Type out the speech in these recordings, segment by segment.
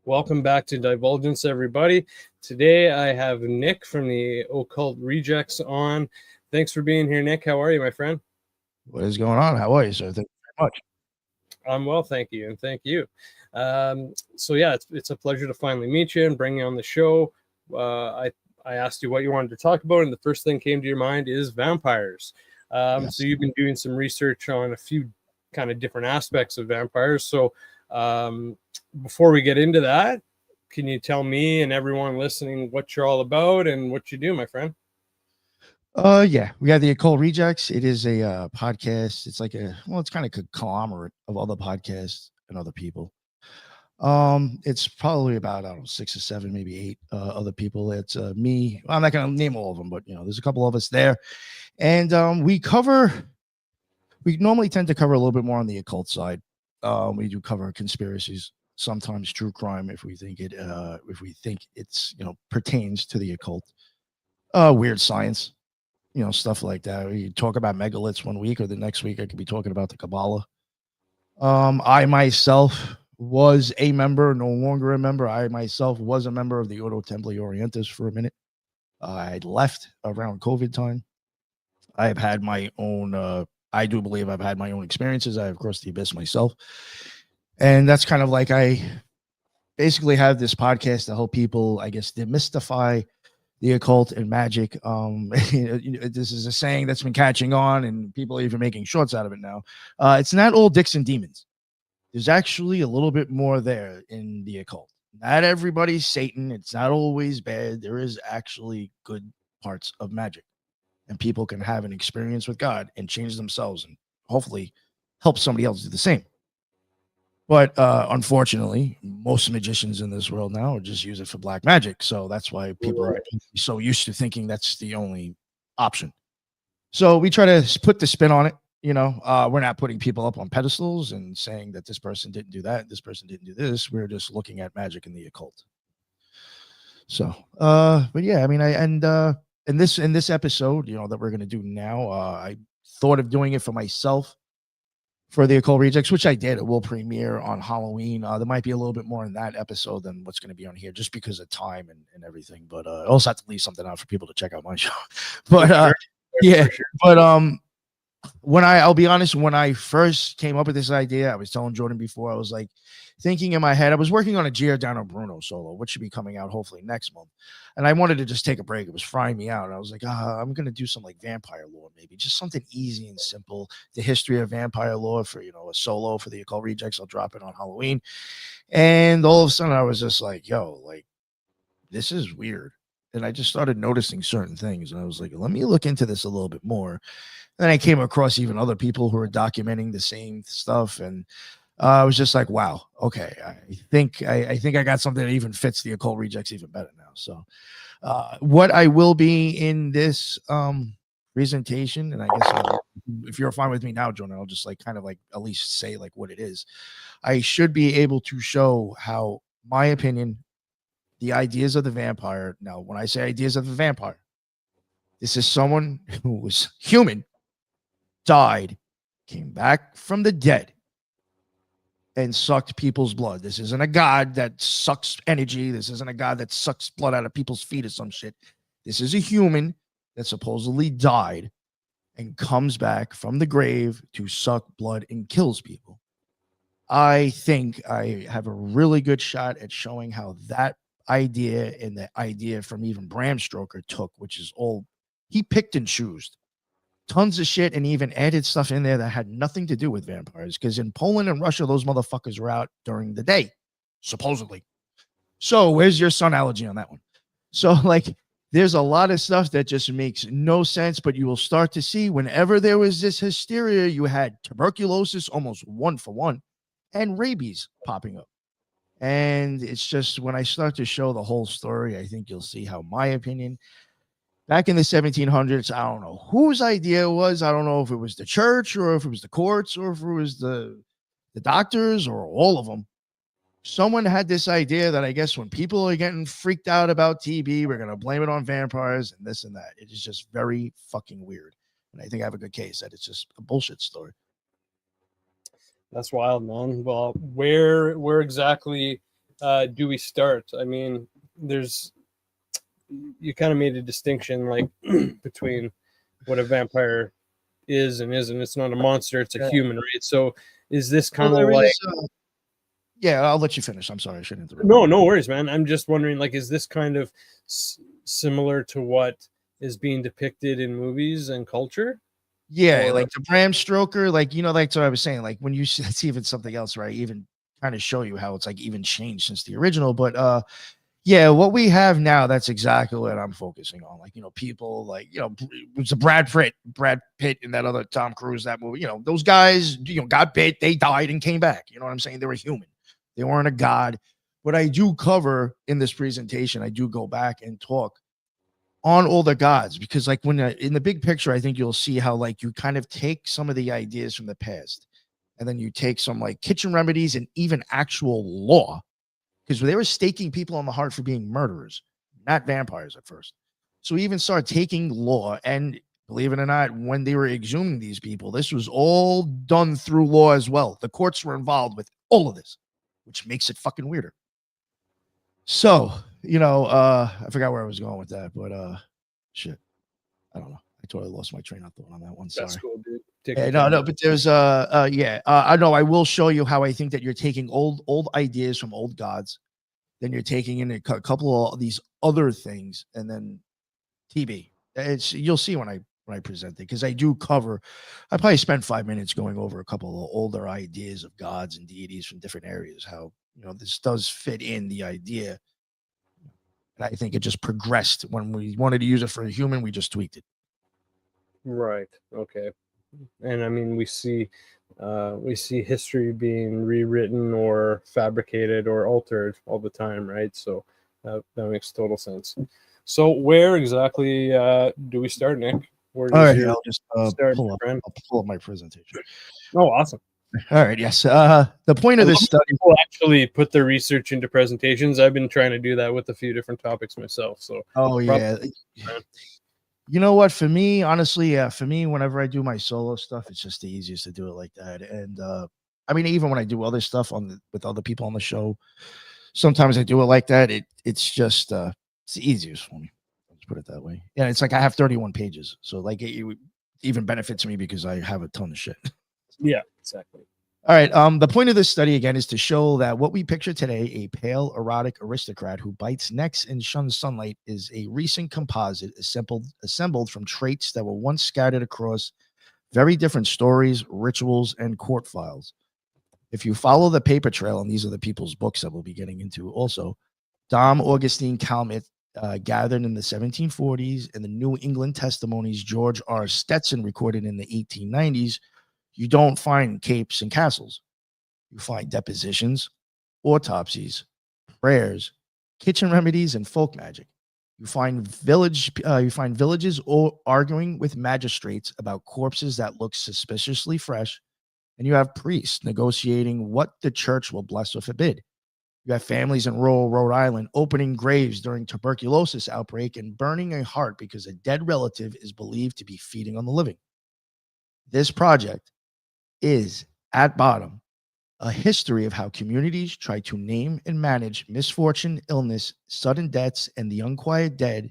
Welcome back to Divulgence, everybody. Today I have Nick from the Occult Rejects on. Thanks for being here, Nick. How are you, my friend? What is going on? How are you, sir? Thank you very much. I'm well, thank you, and thank you. It's a pleasure to finally meet you and bring you on the show. I asked you what you wanted to talk about, and the first thing came to your mind is vampires. Yes. So you've been doing some research on a few kind of different aspects of vampires. So before we get into that, can you tell me and everyone listening what you're all about and what you do, my friend? Yeah, we have the Occult Rejects. It is a podcast. It's like it's kind of a conglomerate of other podcasts and other people. It's probably about, I don't know, 6 or 7, maybe 8 other people. It's me. Well, I'm not going to name all of them, but there's a couple of us there, and we normally tend to cover a little bit more on the occult side. We do cover conspiracies, sometimes true crime if we think it's pertains to the occult. Weird science, stuff like that. We talk about megaliths one week, or the next week I could be talking about the Kabbalah. I myself was a member, no longer a member. I myself was a member of the Ordo Templi Orientis for a minute. I had left around COVID time. I have had my own, I do believe I've had my own experiences. I have crossed the abyss myself. And that's kind of like I basically have this podcast to help people, I guess, demystify the occult and magic. This is a saying that's been catching on, and people are even making shorts out of it now. It's not all dicks and demons. There's actually a little bit more there in the occult. Not everybody's Satan. It's not always bad. There is actually good parts of magic, and people can have an experience with God and change themselves and hopefully help somebody else do the same. But unfortunately, most magicians in this world now just use it for black magic. So that's why people are so used to thinking that's the only option. So we try to put the spin on it. We're not putting people up on pedestals and saying that this person didn't do that, this person didn't do this. We're just looking at magic and the occult. So, but yeah, I mean, in this episode, that we're gonna do now, I thought of doing it for myself for the Occult Rejects, which I did. It will premiere on Halloween. There might be a little bit more in that episode than what's going to be on here, just because of time and everything. But I also have to leave something out for people to check out my show. But yeah, but I'll be honest, when I first came up with this idea, I was telling Jordan before, I was like thinking in my head, I was working on a Giordano Bruno solo, which should be coming out hopefully next month. And I wanted to just take a break. It was frying me out. And I was like, I'm going to do some like vampire lore, maybe just something easy and simple. The history of vampire lore for, a solo for the Occult Rejects. I'll drop it on Halloween. And all of a sudden I was just like, this is weird. And I just started noticing certain things. And I was like, let me look into this a little bit more. Then I came across even other people who were documenting the same stuff, and I was just like, "Wow, okay, I think I got something that even fits the Occult Rejects even better now." So, what I will be in this presentation, and I guess if you're fine with me now, Jonah, I'll just kind of at least say what it is. I should be able to show how my opinion, the ideas of the vampire. Now, when I say ideas of the vampire, this is someone who was human, died, came back from the dead, and sucked people's blood. This isn't a god that sucks energy. This isn't a god that sucks blood out of people's feet or some shit. This is a human that supposedly died and comes back from the grave to suck blood and kills people. I think I have a really good shot at showing how that idea and the idea from even Bram Stoker took, which is all he picked and chose tons of shit and even added stuff in there that had nothing to do with vampires, because in Poland and Russia, those motherfuckers were out during the day, supposedly. So where's your sun allergy on that one? So there's a lot of stuff that just makes no sense, but you will start to see whenever there was this hysteria, you had tuberculosis almost 1-for-1 and rabies popping up. And it's just when I start to show the whole story, I think you'll see how my opinion back in the 1700s, I don't know whose idea it was. I don't know if it was the church or if it was the courts or if it was the doctors or all of them. Someone had this idea that I guess when people are getting freaked out about TB, we're going to blame it on vampires and this and that. It is just very fucking weird. And I think I have a good case that it's just a bullshit story. That's wild, man. Well, where exactly do we start? I mean, you kind of made a distinction like between what a vampire is and isn't. It's not a monster, it's a human, right? So is this Well, kind of there like, is. Yeah, I'll let you finish. I'm sorry, I shouldn't interrupt. no worries, man. I'm just wondering, like, is this kind of similar to what is being depicted in movies and culture? Yeah, Or like the Bram Stoker, like like what I was saying, like when you see it's even something else, right? Even kind of show you how it's like even changed since the original. But yeah, what we have now, that's exactly what I'm focusing on. Like, people like, it was a Brad Pitt and that other Tom Cruise, that movie, those guys, got bit, they died and came back. You know what I'm saying? They were human. They weren't a god. But I do cover in this presentation, I do go back and talk on all the gods, because like when in the big picture, I think you'll see how like you kind of take some of the ideas from the past and then you take some like kitchen remedies and even actual law, because they were staking people on the heart for being murderers, not vampires at first. So we even start taking law, and believe it or not, when they were exhuming these people, this was all done through law as well. The courts were involved with all of this, which makes it fucking weirder. So, I forgot where I was going with that, but shit. I don't know. I totally lost my train of thought on that one. that's Sorry. cool, dude. Take Yeah, your no, time. but there's yeah. I know I will show you how I think that you're taking old ideas from old gods, then you're taking in a couple of these other things, and then TB. You'll see when I present it, because I do cover. I probably spent 5 minutes going over a couple of older ideas of gods and deities from different areas. How this does fit in the idea, and I think it just progressed. When we wanted to use it for a human, we just tweaked it. Right. Okay. And I mean, we see history being rewritten or fabricated or altered all the time, right? So that makes total sense. So where exactly do we start, Nick? Where All does right, your I'll just start, pull my up. friend? I'll pull up my presentation. Oh, awesome. All right, yes. The point I of love this when study. people actually put their research into presentations. I've been trying to do that with a few different topics myself. So Oh probably, yeah. You know what? For me, honestly, yeah. For me, whenever I do my solo stuff, it's just the easiest to do it like that. And I mean, even when I do other stuff with other people on the show, sometimes I do it like that. It's just it's the easiest for me. Let's put it that way. Yeah, it's like I have 31 pages, so like it even benefits me because I have a ton of shit. yeah, exactly. All right. The point of this study again is to show that what we picture today, a pale, erotic aristocrat who bites necks and shuns sunlight, is a recent composite assembled from traits that were once scattered across very different stories, rituals, and court files. If you follow the paper trail, and these are the people's books that we'll be getting into also, Dom Augustine Calmet gathered in the 1740s, and the New England testimonies George R. Stetson recorded in the 1890s, you don't find capes and castles. You find depositions, autopsies, prayers, kitchen remedies, and folk magic. You find villages arguing with magistrates about corpses that look suspiciously fresh, and you have priests negotiating what the church will bless or forbid. You have families in rural Rhode Island opening graves during tuberculosis outbreak and burning a heart because a dead relative is believed to be feeding on the living. This project is, at bottom, a history of how communities try to name and manage misfortune, illness, sudden deaths, and the unquiet dead,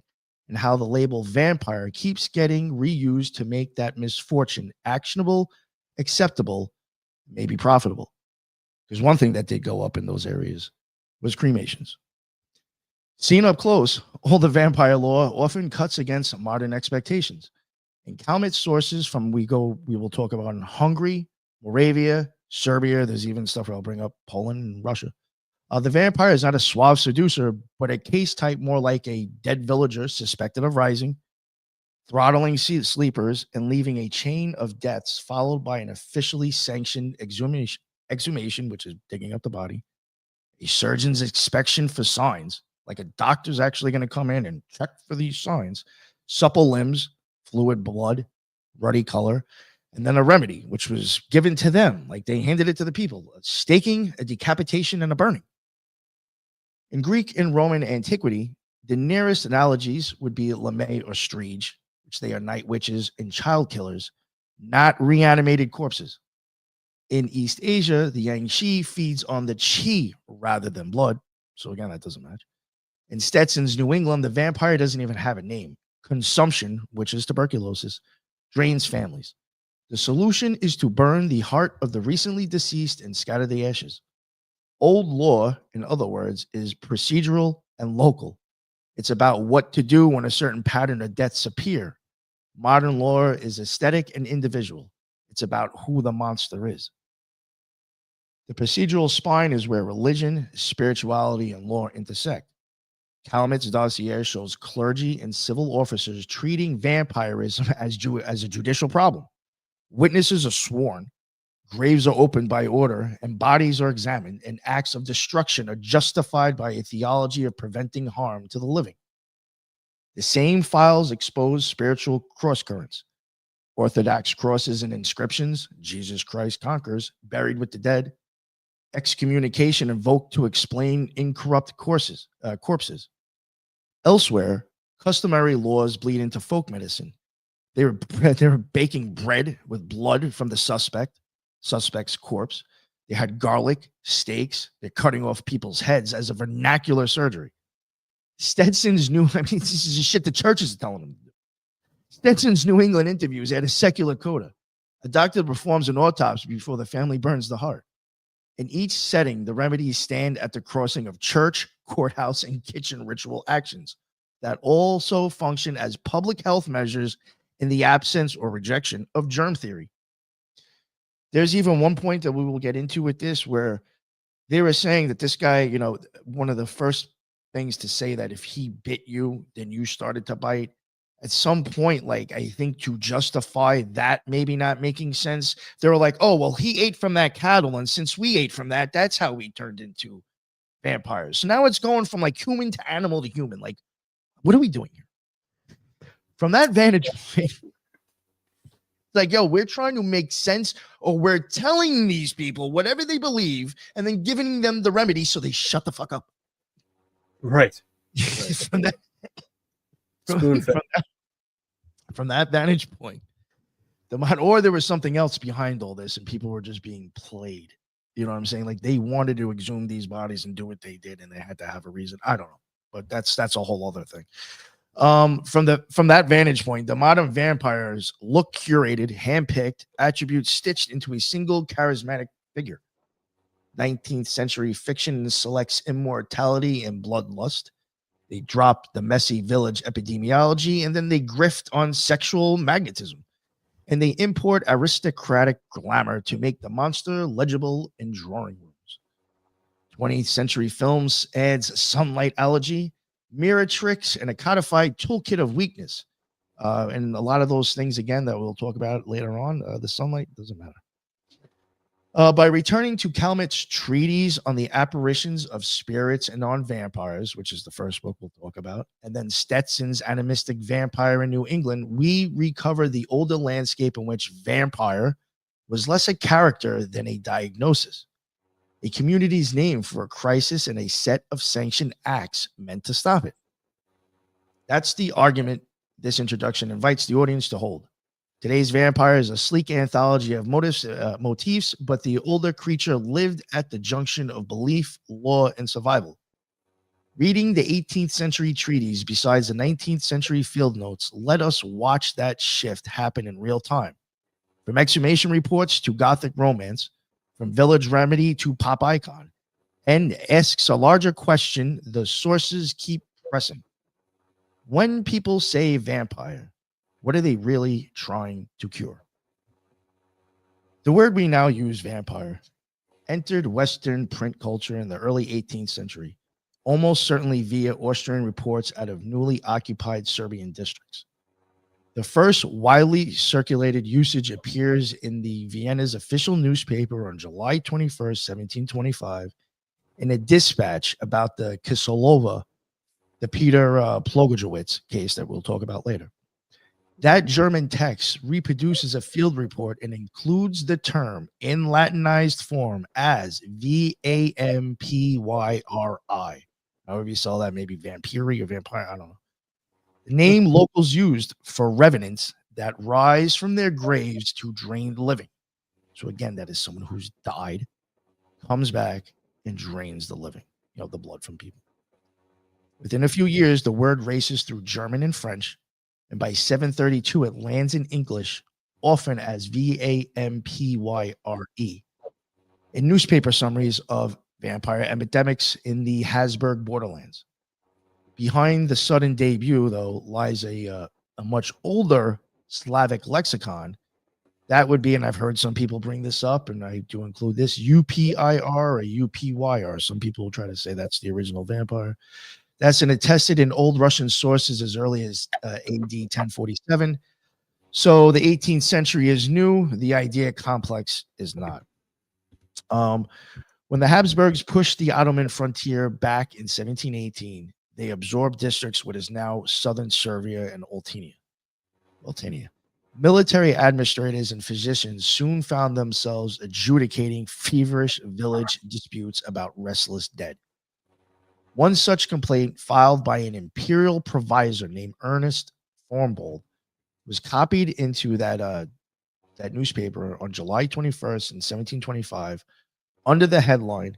and how the label vampire keeps getting reused to make that misfortune actionable, acceptable, maybe profitable. Because one thing that did go up in those areas was cremations. Seen up close, all the vampire lore often cuts against modern expectations. In Calmet's sources we will talk about in Hungary, Moravia, Serbia. There's even stuff where I'll bring up Poland and Russia. The vampire is not a suave seducer, but a case type more like a dead villager suspected of rising, throttling sleepers, and leaving a chain of deaths, followed by an officially sanctioned exhumation, which is digging up the body, a surgeon's inspection for signs, like a doctor's actually going to come in and check for these signs, supple limbs, fluid blood, ruddy color, and then a remedy, which was given to them, like they handed it to the people: a staking, a decapitation, and a burning. In Greek and Roman antiquity, the nearest analogies would be Lamé or Strige, which they are night witches and child killers, not reanimated corpses. In East Asia, the Yangshi feeds on the qi rather than blood. So again, that doesn't match. In Stetson's New England, the vampire doesn't even have a name. Consumption, which is tuberculosis, drains families. The solution is to burn the heart of the recently deceased and scatter the ashes. Old law, in other words, is procedural and local. It's about what to do when a certain pattern of deaths appear. Modern law is aesthetic and individual. It's about who the monster is. The procedural spine is where religion, spirituality, and law intersect. Calamit's dossier shows clergy and civil officers treating vampirism as a judicial problem. Witnesses are sworn, graves are opened by order, and bodies are examined, and acts of destruction are justified by a theology of preventing harm to the living. The same files expose spiritual crosscurrents. Orthodox crosses and inscriptions, Jesus Christ conquers, buried with the dead, excommunication invoked to explain incorrupt corpses. Elsewhere, customary laws bleed into folk medicine. They were baking bread with blood from the suspect's corpse. They had garlic, steaks. They're cutting off people's heads as a vernacular surgery. Stetson's this is shit the churches are telling them to do. Stetson's New England interviews had a secular coda. A doctor performs an autopsy before the family burns the heart. In each setting, the remedies stand at the crossing of church, courthouse, and kitchen ritual actions that also function as public health measures in the absence or rejection of germ theory. There's even one point that we will get into with this where they were saying that this guy, one of the first things to say that if he bit you, then you started to bite. At some point, I think to justify that maybe not making sense, they were like, oh, well, he ate from that cattle, and since we ate from that, that's how we turned into vampires. So now it's going from human to animal to human. What are we doing here? From that vantage point, we're trying to make sense, or we're telling these people whatever they believe and then giving them the remedy so they shut the fuck up. Right. From that vantage point, or there was something else behind all this and people were just being played. You know what I'm saying? They wanted to exhume these bodies and do what they did, and they had to have a reason. I don't know, but that's a whole other thing. From that vantage point, the modern vampires look curated, handpicked, attributes stitched into a single charismatic figure. 19th century fiction selects immortality and bloodlust. They drop the messy village epidemiology, and then they grift on sexual magnetism. And they import aristocratic glamour to make the monster legible in drawing rooms. 20th century films adds sunlight allergy, mirror tricks, and a codified toolkit of weakness. And a lot of those things, again, that we'll talk about later on, the sunlight doesn't matter. By returning to Calamit's treatise on the apparitions of spirits and on vampires, which is the first book we'll talk about, and then Stetson's Animistic Vampire in New England, we recover the older landscape in which vampire was less a character than a diagnosis, a community's name for a crisis and a set of sanctioned acts meant to stop it. That's the argument this introduction invites the audience to hold. Today's vampire is a sleek anthology of motifs, but the older creature lived at the junction of belief, law, and survival. Reading the 18th century treatise besides the 19th century field notes let us watch that shift happen in real time. From exhumation reports to gothic romance, from village remedy to pop icon, and asks a larger question the sources keep pressing. When people say vampire, what are they really trying to cure? The word we now use, vampire, entered Western print culture in the early 18th century, almost certainly via Austrian reports out of newly occupied Serbian districts. The first widely circulated usage appears in the Vienna's official newspaper on July 21st, 1725, in a dispatch about the Kiselova, the Peter Plogojewicz case that we'll talk about later. That German text reproduces a field report and includes the term in Latinized form as V-A-M-P-Y-R-I. However you saw that, maybe vampiri or vampire, I don't know. The name locals used for revenants that rise from their graves to drain the living. So again, that is someone who's died, comes back, and drains the living. the blood from people. Within a few years, the word races through German and French, and by 732, it lands in English, often as vampyre, in newspaper summaries of vampire epidemics in the Habsburg borderlands. Behind the sudden debut, though, lies a much older Slavic lexicon. That would be, and I've heard some people bring this up, and I do include this, UPIR or UPYR. Some people try to say that's the original vampire. That's been attested in old Russian sources as early as AD 1047. So the 18th century is new. The idea complex is not. When the Habsburgs pushed the Ottoman frontier back in 1718, they absorbed districts what is now southern Serbia and Oltenia. Military administrators and physicians soon found themselves adjudicating feverish village disputes about restless dead. One such complaint, filed by an imperial provisor named Ernest Formbold, was copied into that newspaper on July 21st in 1725 under the headline,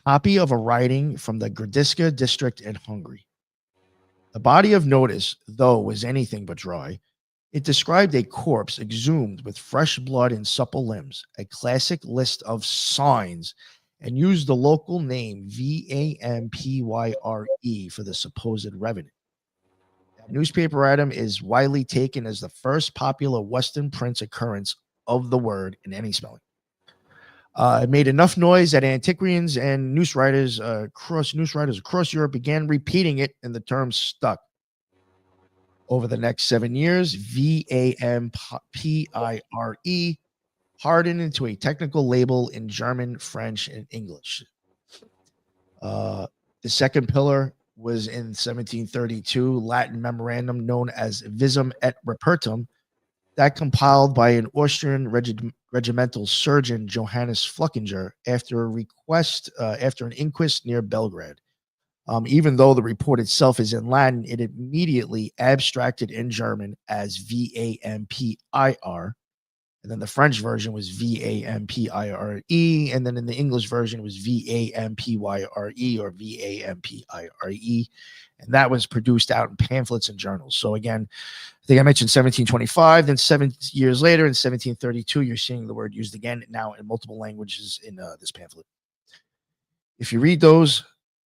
"Copy of a Writing from the Gradiska district in Hungary." The body of notice, though, was anything but dry. It described a corpse exhumed with fresh blood and supple limbs, a classic list of signs, and used the local name VAMPYRE for the supposed revenant. That newspaper item is widely taken as the first popular Western print occurrence of the word in any spelling. It made enough noise that antiquarians and news writers across Europe began repeating it, and the term stuck. Over the next 7 years, VAMPIRE hardened into a technical label in German, French, and English. The second pillar was in 1732, Latin memorandum known as Visum et Repertum, that compiled by an Austrian regimental surgeon, Johannes Fluckinger, after an inquest near Belgrade. Even though the report itself is in Latin, it immediately abstracted in German as VAMPIR. And then the French version was VAMPIRE. And then in the English version, it was VAMPYRE or VAMPIRE. And that was produced out in pamphlets and journals. So again, I think I mentioned 1725. Then 7 years later, in 1732, you're seeing the word used again now in multiple languages in this pamphlet. If you read those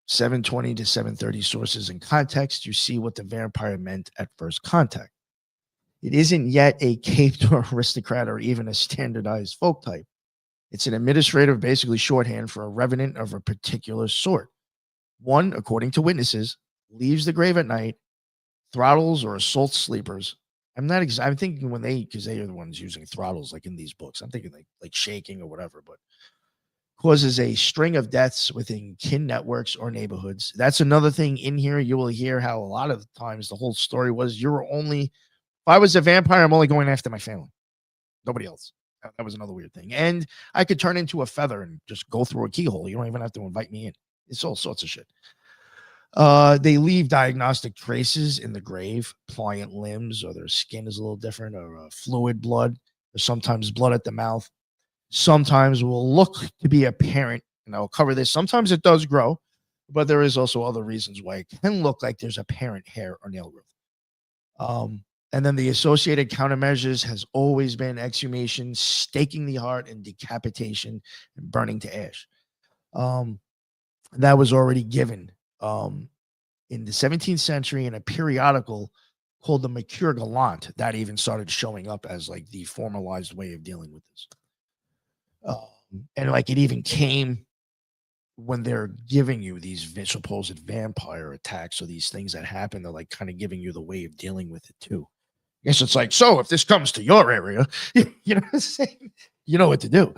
720 to 730 sources in context, you see what the vampire meant at first contact. It isn't yet a caped or aristocrat or even a standardized folk type. It's an administrative, basically shorthand for a revenant of a particular sort. One, according to witnesses, leaves the grave at night, throttles or assaults sleepers. I'm thinking because they are the ones using throttles like in these books. I'm thinking like shaking or whatever, but causes a string of deaths within kin networks or neighborhoods. That's another thing in here. You will hear how a lot of times the whole story was if I was a vampire, I'm only going after my family, nobody else. That was another weird thing. And I could turn into a feather and just go through a keyhole. You don't even have to invite me in. It's all sorts of shit. They leave diagnostic traces in the grave, pliant limbs, or their skin is a little different, or fluid blood, or sometimes blood at the mouth. Sometimes will look to be apparent, and I'll cover this. Sometimes it does grow, but there is also other reasons why it can look like there's apparent hair or nail growth. And then the associated countermeasures has always been exhumation, staking the heart, and decapitation and burning to ash. That was already given in the 17th century in a periodical called the Mercure Galant. That even started showing up as like the formalized way of dealing with this. And like it even came when they're giving you these supposed vampire attacks or these things that happen, they're like kind of giving you the way of dealing with it too. I guess it's like, so if this comes to your area, you know what I'm saying? You know what to do.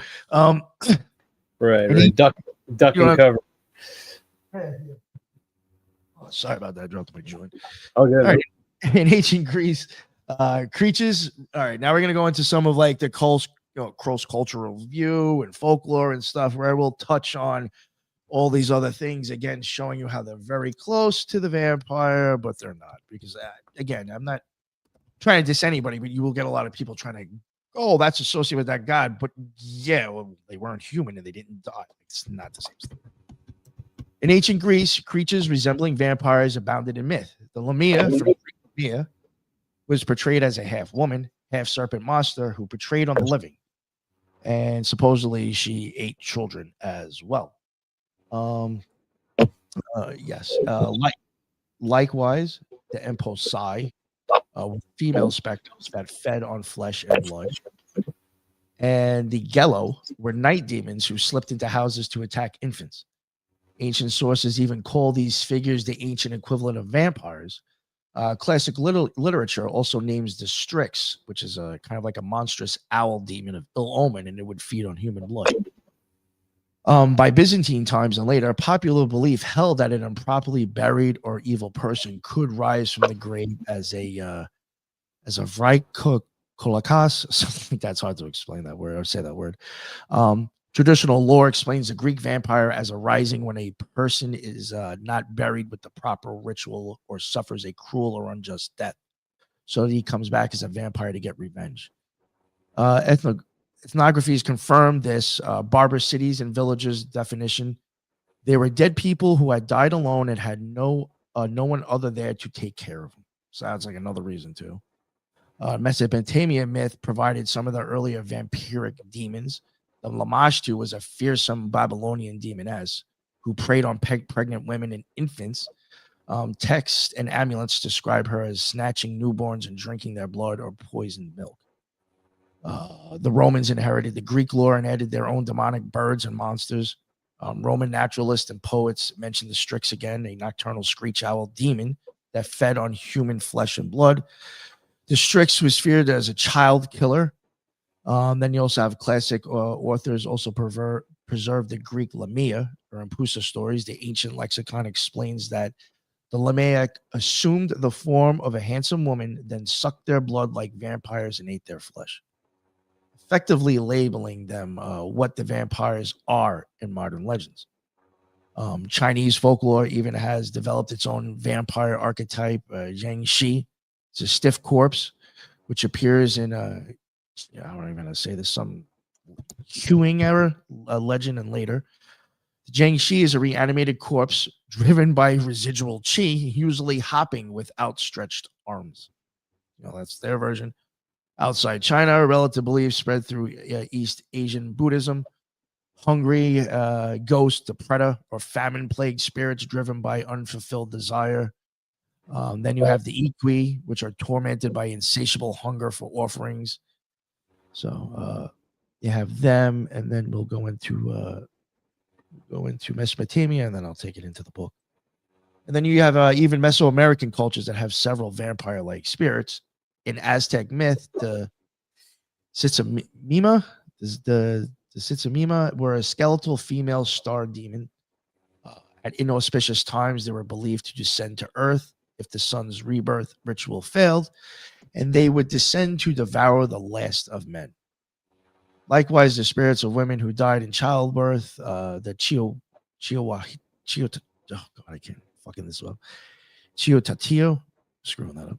Right. Duck and cover. Oh, sorry about that. I dropped my joint. Okay. All right. In ancient Greece, creatures. All right. Now we're going to go into some of like the cross-cultural view and folklore and stuff where I will touch on all these other things, again, showing you how they're very close to the vampire, but they're not. Because, again, I'm not trying to diss anybody, but you will get a lot of people trying to, oh, that's associated with that god. But, yeah, well, they weren't human and they didn't die. It's not the same thing. In ancient Greece, creatures resembling vampires abounded in myth. The Lamia from Greek Lamia was portrayed as a half woman, half serpent monster who preyed on the living, and supposedly she ate children as well. Yes. Likewise, the Emposai were female specters that fed on flesh and blood. And the Gello were night demons who slipped into houses to attack infants. Ancient sources even call these figures the ancient equivalent of vampires. Classic literature also names the Strix, which is a kind of like a monstrous owl demon of ill omen, and it would feed on human blood. By Byzantine times and later, popular belief held that an improperly buried or evil person could rise from the grave as a vrykolakas, something like that's hard to explain that word or say that word. Traditional lore explains the Greek vampire as arising when a person is not buried with the proper ritual or suffers a cruel or unjust death. So he comes back as a vampire to get revenge. Ethnographies confirmed this. Barbar cities and villages definition. They were dead people who had died alone and had no one other there to take care of them. Sounds like another reason too. Mesopotamia myth provided some of the earlier vampiric demons. The Lamashtu was a fearsome Babylonian demoness who preyed on pregnant women and infants. Texts and amulets describe her as snatching newborns and drinking their blood or poisoned milk. The Romans inherited the Greek lore and added their own demonic birds and monsters. Roman naturalists and poets mentioned the Strix again, a nocturnal screech owl demon that fed on human flesh and blood. The Strix was feared as a child killer. Then you also have classic authors also preserve the Greek Lamia or Empusa stories. The ancient lexicon explains that the Lamia assumed the form of a handsome woman, then sucked their blood like vampires and ate their flesh, effectively labeling them what the vampires are in modern legends. Chinese folklore even has developed its own vampire archetype, Zhang Shi. It's a stiff corpse, which appears in I don't even know how to say this, some Hewing era legend and later. The Zhang Shi is a reanimated corpse driven by residual qi, usually hopping with outstretched arms. That's their version. Outside China, a relative belief spread through East Asian Buddhism. Hungry ghost, the predator, or famine-plagued spirits driven by unfulfilled desire. Then you have the Iqui, which are tormented by insatiable hunger for offerings. So you have them, and then we'll go into Mesopotamia, and then I'll take it into the book. And then you have even Mesoamerican cultures that have several vampire-like spirits. In Aztec myth, the Tzitzimima, the Tzitzimima were a skeletal female star demon. At inauspicious times, they were believed to descend to Earth if the sun's rebirth ritual failed, and they would descend to devour the last of men. Likewise, the spirits of women who died in childbirth, the Chiotatio, screwing that up,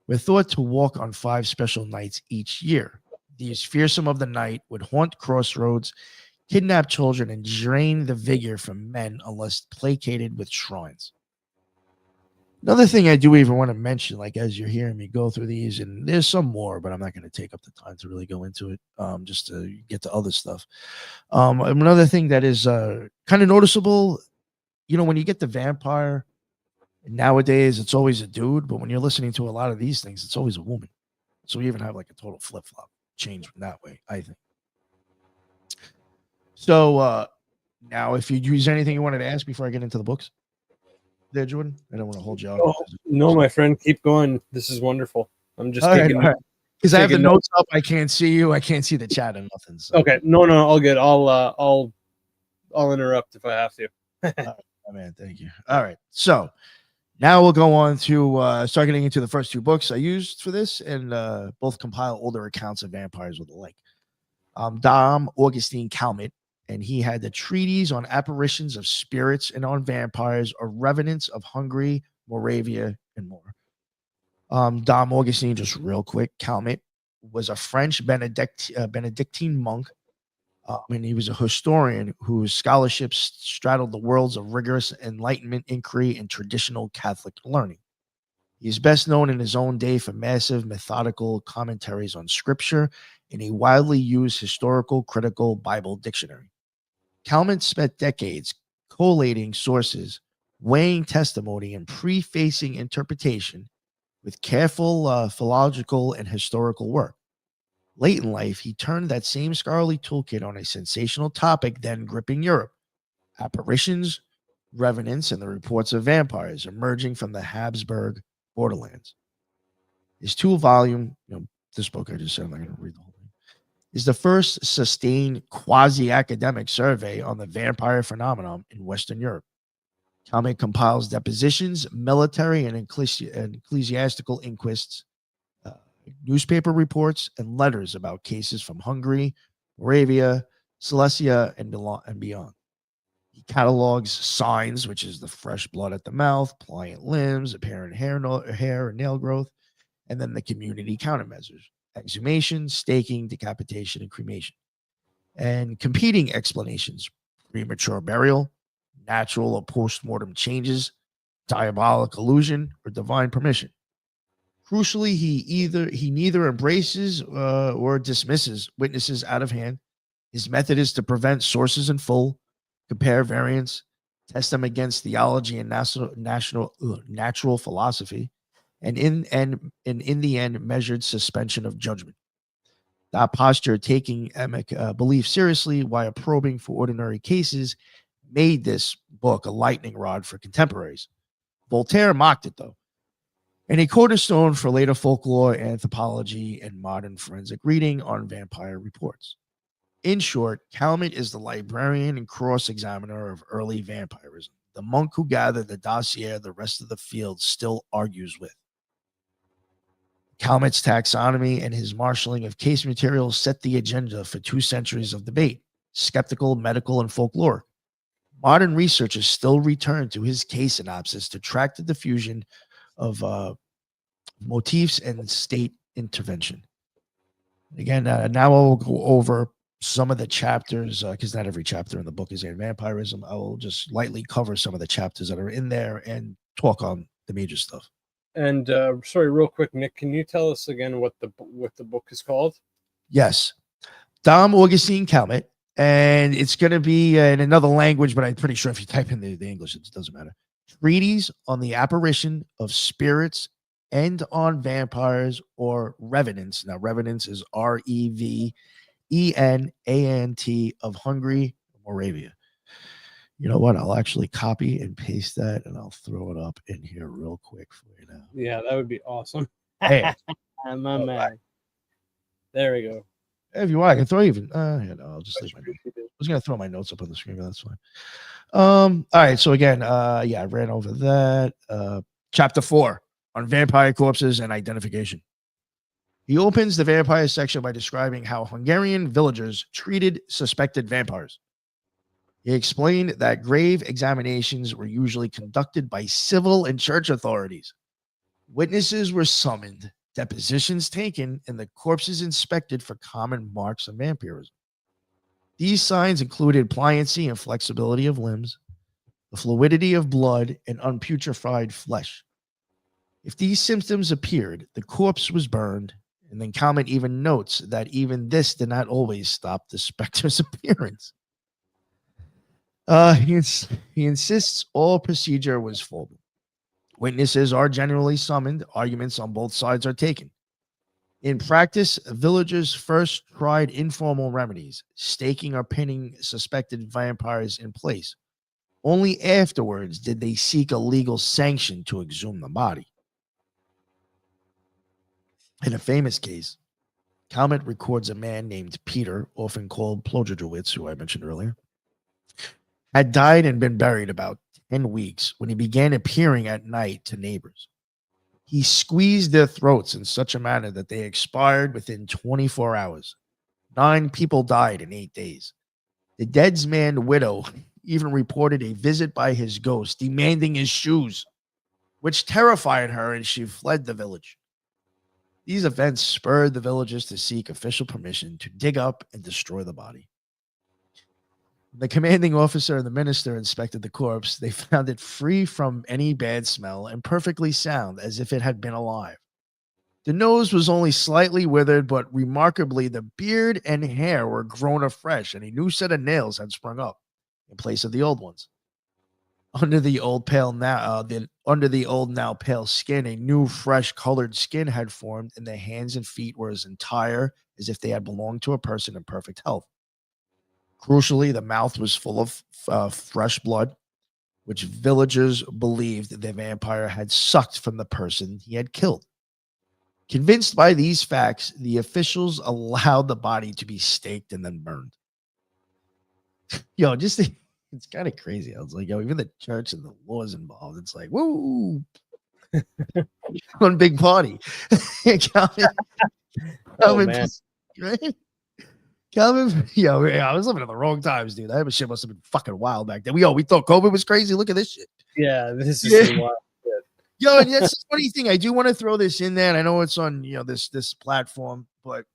were thought to walk on 5 special nights each year. These fearsome of the night would haunt crossroads, kidnap children, and drain the vigor from men unless placated with shrines. Another thing I do even want to mention, like as you're hearing me go through these, and there's some more, but I'm not going to take up the time to really go into it, just to get to other stuff. Another thing that is kind of noticeable, when you get the vampire, nowadays it's always a dude, but when you're listening to a lot of these things, it's always a woman. So we even have like a total flip-flop change from that way, I think. So now, if is there anything you wanted to ask before I get into the books there, Jordan? I don't want to hold you off. No, my friend, keep going. This is wonderful. I'm just taking because I have the notes up. I can't see you. I can't see the chat and nothing. So. Okay, no, all good. I'll interrupt if I have to. All right, man, thank you. All right, so now we'll go on to start getting into the first 2 books I used for this, and both compile older accounts of vampires with the like. Dom Augustine Calmet, and he had the treatise on apparitions of spirits and on vampires or revenants of Hungary, Moravia, and more. Dom Augustine, just real quick, Calmet was a French Benedictine monk And he was a historian whose scholarship straddled the worlds of rigorous Enlightenment inquiry and traditional Catholic learning. He is best known in his own day for massive methodical commentaries on Scripture and a widely used historical critical Bible dictionary. Calment spent decades collating sources, weighing testimony, and prefacing interpretation with careful philological and historical work. Late in life, he turned that same scholarly toolkit on a sensational topic then gripping Europe: apparitions, revenants, and the reports of vampires emerging from the Habsburg borderlands. His two-volume, this book I just said, I'm not going to read the whole thing, is the first sustained quasi-academic survey on the vampire phenomenon in Western Europe. Calmet compiles depositions, military and ecclesiastical inquests, newspaper reports, and letters about cases from Hungary, Moravia, Silesia, and beyond. He catalogs signs, which is the fresh blood at the mouth, pliant limbs, apparent hair and nail growth, and then the community countermeasures: exhumation, staking, decapitation, and cremation. And competing explanations: premature burial, natural or post-mortem changes, diabolic illusion, or divine permission. Crucially, he neither embraces or dismisses witnesses out of hand. His method is to prevent sources in full, compare variants, test them against theology and natural philosophy, and in the end, measured suspension of judgment. That posture, taking emic belief seriously while probing for ordinary cases, made this book a lightning rod for contemporaries. Voltaire mocked it, though, and a cornerstone for later folklore, anthropology, and modern forensic reading on vampire reports. In short, Calmet is the librarian and cross-examiner of early vampirism, the monk who gathered the dossier the rest of the field still argues with. Calmet's taxonomy and his marshaling of case materials set the agenda for 2 centuries of debate: skeptical, medical, and folklore. Modern researchers still return to his case synopsis to track the diffusion of motifs and state intervention. Again, now I'll go over some of the chapters, because not every chapter in the book is in vampirism. I will just lightly cover some of the chapters that are in there and talk on the major stuff. And sorry, real quick, Nick, can you tell us again what the book is called? Yes, Dom Augustine Calmet, and it's going to be in another language, but I'm pretty sure if you type in the English, it doesn't matter. Treatise on the apparition of spirits and on vampires or revenants. Now, revenants is Revenant of Hungary, Moravia. You know what? I'll actually copy and paste that, and I'll throw it up in here real quick for you now. Yeah, that would be awesome. Hey, my man. There we go. If you want, I can throw even. I'll just leave my notes. I was gonna throw my notes up on the screen, but that's fine. All right. So again, I ran over that. Chapter 4 on vampire corpses and identification. He opens the vampire section by describing how Hungarian villagers treated suspected vampires. He explained that grave examinations were usually conducted by civil and church authorities. Witnesses were summoned, depositions taken, and the corpses inspected for common marks of vampirism. These signs included pliancy and flexibility of limbs, the fluidity of blood, and unputrefied flesh. If these symptoms appeared, the corpse was burned, and then Calmet even notes that even this did not always stop the specter's appearance. He insists all procedure was followed. Witnesses are generally summoned. Arguments on both sides are taken. In practice, villagers first tried informal remedies, staking or pinning suspected vampires in place. Only afterwards did they seek a legal sanction to exhume the body. In a famous case, Calmet records a man named Peter, often called Plodrowitz, who I mentioned earlier, had died and been buried about 10 weeks when he began appearing at night to neighbors. He squeezed their throats in such a manner that they expired within 24 hours. 9 people died in 8 days. The dead man's widow even reported a visit by his ghost demanding his shoes, which terrified her, and she fled the village. These events spurred the villagers to seek official permission to dig up and destroy the body. The commanding officer and the minister inspected the corpse. They found it free from any bad smell and perfectly sound, as if it had been alive. The nose was only slightly withered, but remarkably, the beard and hair were grown afresh, and a new set of nails had sprung up in place of the old ones. Under the old now pale skin, a new fresh colored skin had formed, and the hands and feet were as entire as if they had belonged to a person in perfect health. Crucially, the mouth was full of fresh blood, which villagers believed the vampire had sucked from the person he had killed. Convinced by these facts, the officials allowed the body to be staked and then burned. Yo, it's kind of crazy. I was like, yo, even the church and the laws involved, it's like, woo, one big party. Calvin, Man. right? Calvin, yo, I was living in the wrong times, dude. That shit must have been fucking wild back then. We thought COVID was crazy. Look at this shit. Yeah, this is some wild shit. Yo, and that's the funny thing. I do want to throw this in there. And I know it's on this platform, but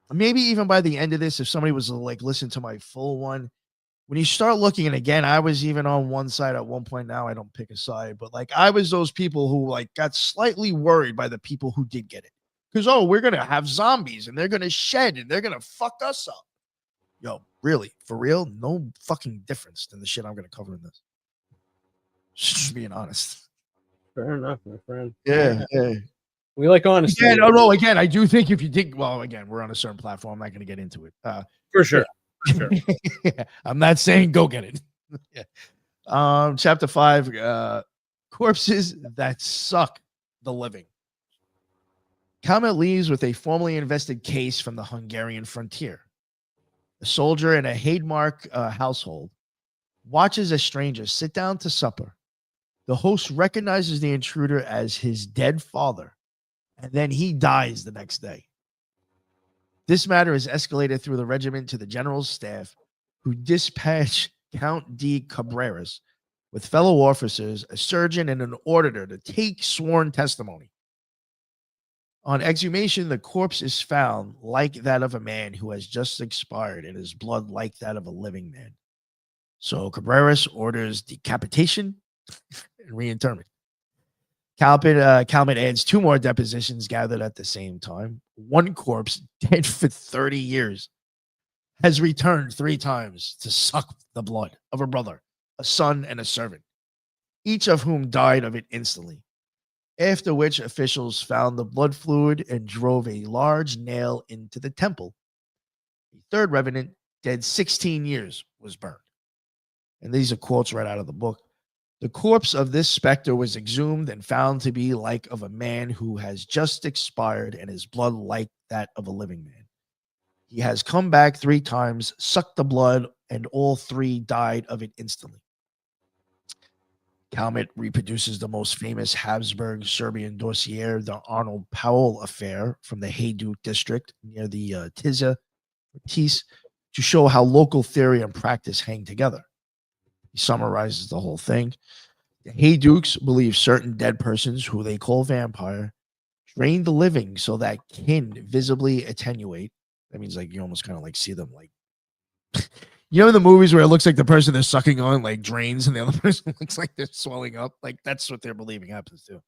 maybe even by the end of this, if somebody was to like listen to my full one, when you start looking, and again, I was even on one side at one point. Now I don't pick a side, but like I was those people who like got slightly worried by the people who did get it. Because, we're going to have zombies and they're going to shed and they're going to fuck us up. Yo, really? For real? No fucking difference than the shit I'm going to cover in this. Just being honest. Fair enough, my friend. Yeah. We like honesty. Yeah, no, again, I do think if you dig, well, again, we're on a certain platform. I'm not going to get into it. For sure. For sure. I'm not saying go get it. Yeah. Chapter 5, corpses that suck the living. Calmet leaves with a formally invested case from the Hungarian frontier. A soldier in a Haidmark household watches a stranger sit down to supper. The host recognizes the intruder as his dead father, and then he dies the next day. This matter is escalated through the regiment to the general's staff, who dispatch Count D. Cabreras with fellow officers, a surgeon, and an auditor to take sworn testimony. On exhumation, the corpse is found like that of a man who has just expired, and his blood like that of a living man. So Cabreras orders decapitation and reinterment. Calmet adds 2 more depositions gathered at the same time. One corpse, dead for 30 years, has returned 3 times to suck the blood of a brother, a son, and a servant, each of whom died of it instantly. After which, officials found the blood fluid and drove a large nail into the temple. The third revenant, dead 16 years, was burned. And these are quotes right out of the book. The corpse of this specter was exhumed and found to be like of a man who has just expired, and his blood like that of a living man. He has come back 3 times, sucked the blood, and all 3 died of it instantly. Calmet reproduces the most famous Habsburg Serbian dossier, the Arnold Powell affair from the Hajduk district near the Tis, to show how local theory and practice hang together. He summarizes the whole thing. The Hayduks believe certain dead persons, who they call vampire, drain the living so that kin visibly attenuate. That means like you almost kind of like see them like in the movies where it looks like the person they're sucking on like drains and the other person looks like they're swelling up. Like that's what they're believing happens too.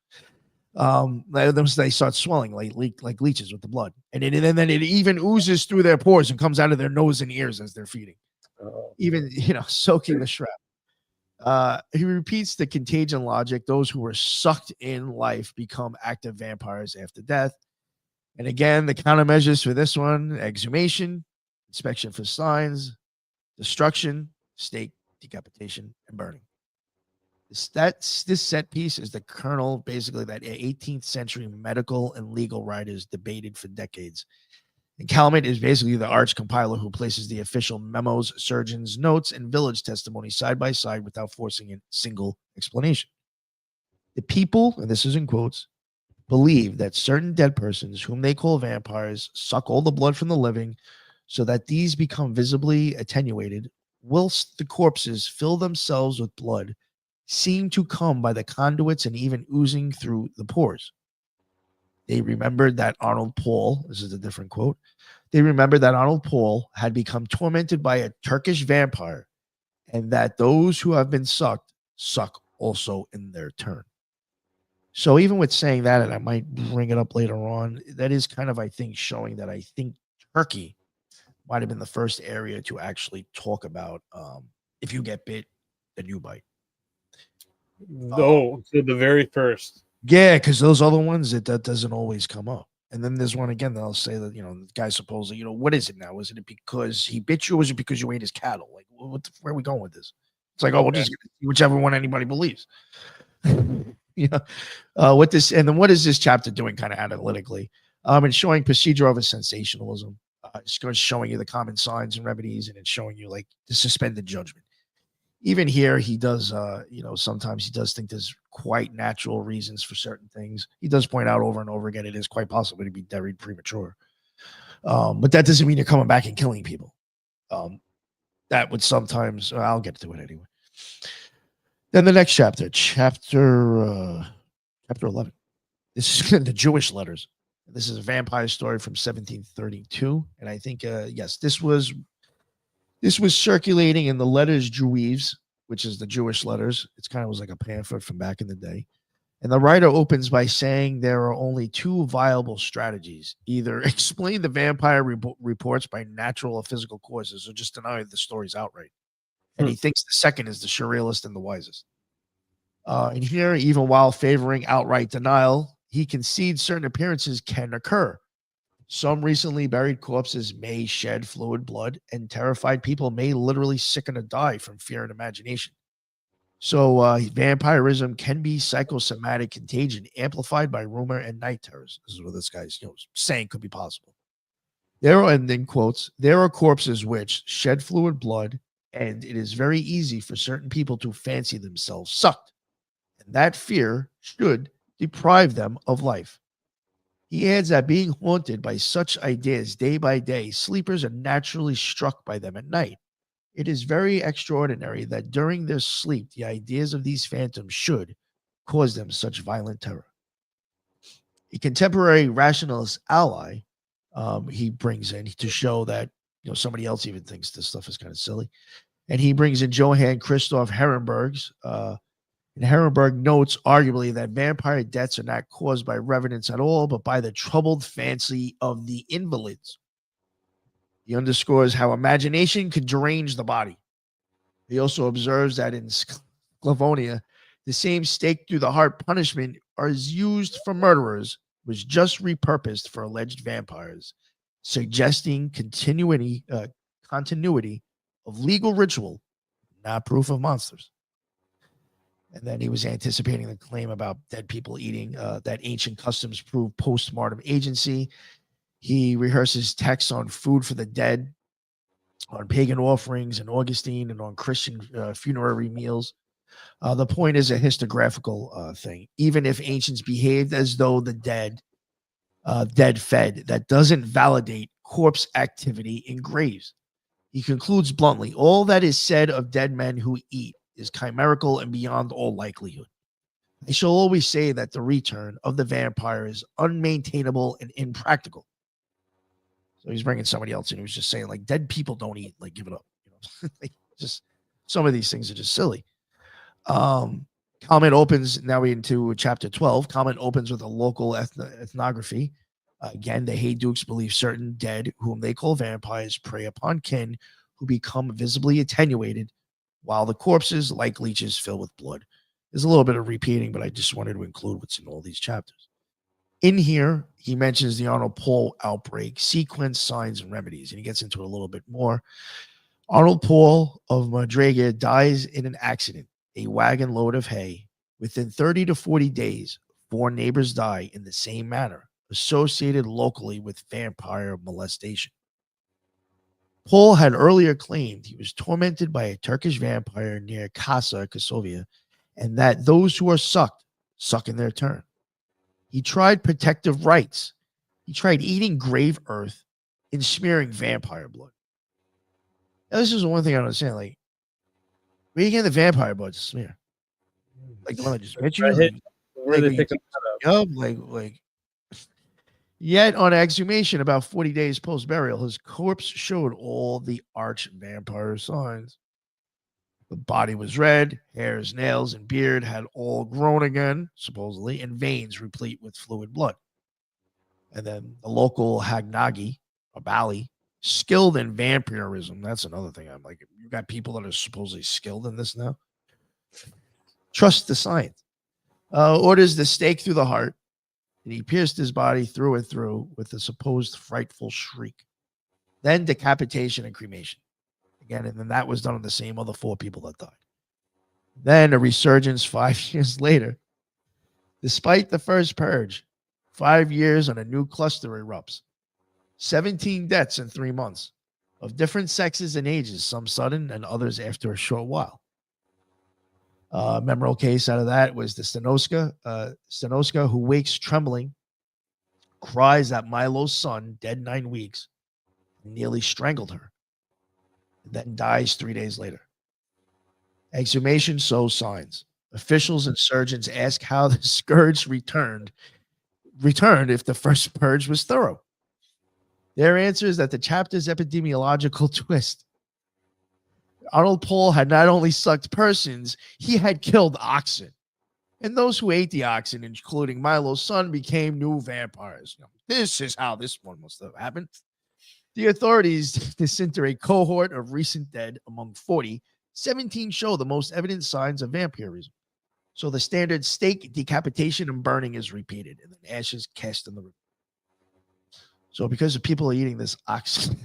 They start swelling like leeches with the blood, and then it even oozes through their pores and comes out of their nose and ears as they're feeding, even soaking the shrap. He repeats the contagion logic. Those who were sucked in life become active vampires after death. And again, the countermeasures for this one: exhumation, inspection for signs, destruction, stake, decapitation, and burning. This set piece is the kernel, basically, that 18th century medical and legal writers debated for decades. And Calmet is basically the arch compiler who places the official memos, surgeons' notes, and village testimony side by side without forcing a single explanation. The people, and this is in quotes, believe that certain dead persons, whom they call vampires, suck all the blood from the living so that these become visibly attenuated, whilst the corpses fill themselves with blood, seem to come by the conduits and even oozing through the pores. They remembered that Arnold Paul, this is a different quote, they remembered that Arnold Paul had become tormented by a Turkish vampire, and that those who have been sucked suck also in their turn. So even with saying that, and I might bring it up later on, that is kind of, I think, showing that I think Turkey might have been the first area to actually talk about if you get bit, then you bite. Oh, so the very first. Yeah, because those other ones, that doesn't always come up. And then there's one again that I'll say that, the guy supposedly, what is it now? Is it because he bit you, or is it because you ate his cattle? Like, where are we going with this? It's like, oh, we'll just see whichever one anybody believes. What is this chapter doing kind of analytically? And showing procedure over sensationalism. It's showing you the common signs and remedies, and it's showing you like the suspended judgment. Even here, he does, sometimes he does think there's quite natural reasons for certain things. He does point out over and over again, it is quite possible to be buried premature. But that doesn't mean you're coming back and killing people. That would sometimes, I'll get to it anyway. Then the next chapter 11. This is the Jewish letters. This is a vampire story from 1732. And I think, yes, this was circulating in the Letters Juives, which is the Jewish letters. It's kind of was like a pamphlet from back in the day. And the writer opens by saying there are only two viable strategies: either explain the vampire reports by natural or physical causes, or just deny the stories outright. And he thinks the second is the surrealist and the wisest. And here, even while favoring outright denial, he concedes certain appearances can occur. Some recently buried corpses may shed fluid blood, and terrified people may literally sicken or die from fear and imagination. So vampirism can be psychosomatic contagion amplified by rumor and night terrors. This is what this guy's saying could be possible. There are, and then quotes, there are corpses which shed fluid blood, and it is very easy for certain people to fancy themselves sucked. And that fear should deprive them of life. He adds that being haunted by such ideas day by day, sleepers are naturally struck by them at night. It is very extraordinary that during their sleep, the ideas of these phantoms should cause them such violent terror. A contemporary rationalist ally, he brings in to show that somebody else even thinks this stuff is kind of silly, and he brings in Johann Christoph Herrenberg's. And Herrenberg notes, arguably, that vampire deaths are not caused by revenants at all, but by the troubled fancy of the invalids. He underscores how imagination can derange the body. He also observes that in Sclavonia, the same stake through the heart punishment is used for murderers, was just repurposed for alleged vampires, suggesting continuity of legal ritual, not proof of monsters. And then he was anticipating the claim about dead people eating, that ancient customs prove post-mortem agency. He rehearses texts on food for the dead, on pagan offerings, and Augustine, and on Christian funerary meals. The point is a historiographical thing. Even if ancients behaved as though the dead fed, that doesn't validate corpse activity in graves. He concludes bluntly, all that is said of dead men who eat is chimerical and beyond all likelihood. I shall always say that the return of the vampire is unmaintainable and impractical. So he's bringing somebody else in who's just saying, like, dead people don't eat, like, give it up. Like, just some of these things are just silly. Comment opens, now we into chapter 12. Comment opens with a local ethnography. Again, the Haydukes believe certain dead, whom they call vampires, prey upon kin who become visibly attenuated, while the corpses, like leeches, fill with blood. There's a little bit of repeating, but I just wanted to include what's in all these chapters. In here, he mentions the Arnold Paul outbreak, sequence, signs, and remedies, and he gets into it a little bit more. Arnold Paul of Madriga dies in an accident, a wagon load of hay. Within 30 to 40 days, 4 neighbors die in the same manner, associated locally with vampire molestation. Paul had earlier claimed he was tormented by a Turkish vampire near Kosovia, and that those who are sucked, suck in their turn. He tried protective rites. He tried eating grave earth and smearing vampire blood. Now, this is the one thing I don't understand. Like, where are you getting the vampire blood to smear? Like the one that just hit you? Where are they picking that up? Like, Yet on exhumation, about 40 days post burial, his corpse showed all the arch vampire signs. The body was red, hairs, nails, and beard had all grown again, supposedly, and veins replete with fluid blood. And then the local Hagnagi, or Bali, skilled in vampirism. That's another thing. I'm like, you got people that are supposedly skilled in this now. Trust the science. Orders the stake through the heart, and he pierced his body through and through with a supposed frightful shriek. Then decapitation and cremation. Again, and then that was done on the same other 4 people that died. Then a resurgence 5 years later. Despite the first purge, 5 years on a new cluster erupts. 17 deaths in 3 months of different sexes and ages, some sudden and others after a short while. Memorable case out of that was the Stenoska, who wakes trembling, cries that Milo's son, dead 9 weeks, nearly strangled her, and then dies 3 days later. Exhumation shows signs. Officials and surgeons ask how the scourge returned if the first purge was thorough. Their answer is that the chapter's epidemiological twist. Arnold Paul had not only sucked persons, he had killed oxen. And those who ate the oxen, including Milo's son, became new vampires. This is how this one must have happened. The authorities disinter a cohort of recent dead among 40. 17 show the most evident signs of vampirism. So the standard stake, decapitation, and burning is repeated, and then ashes cast in the river. So because the people are eating this oxen,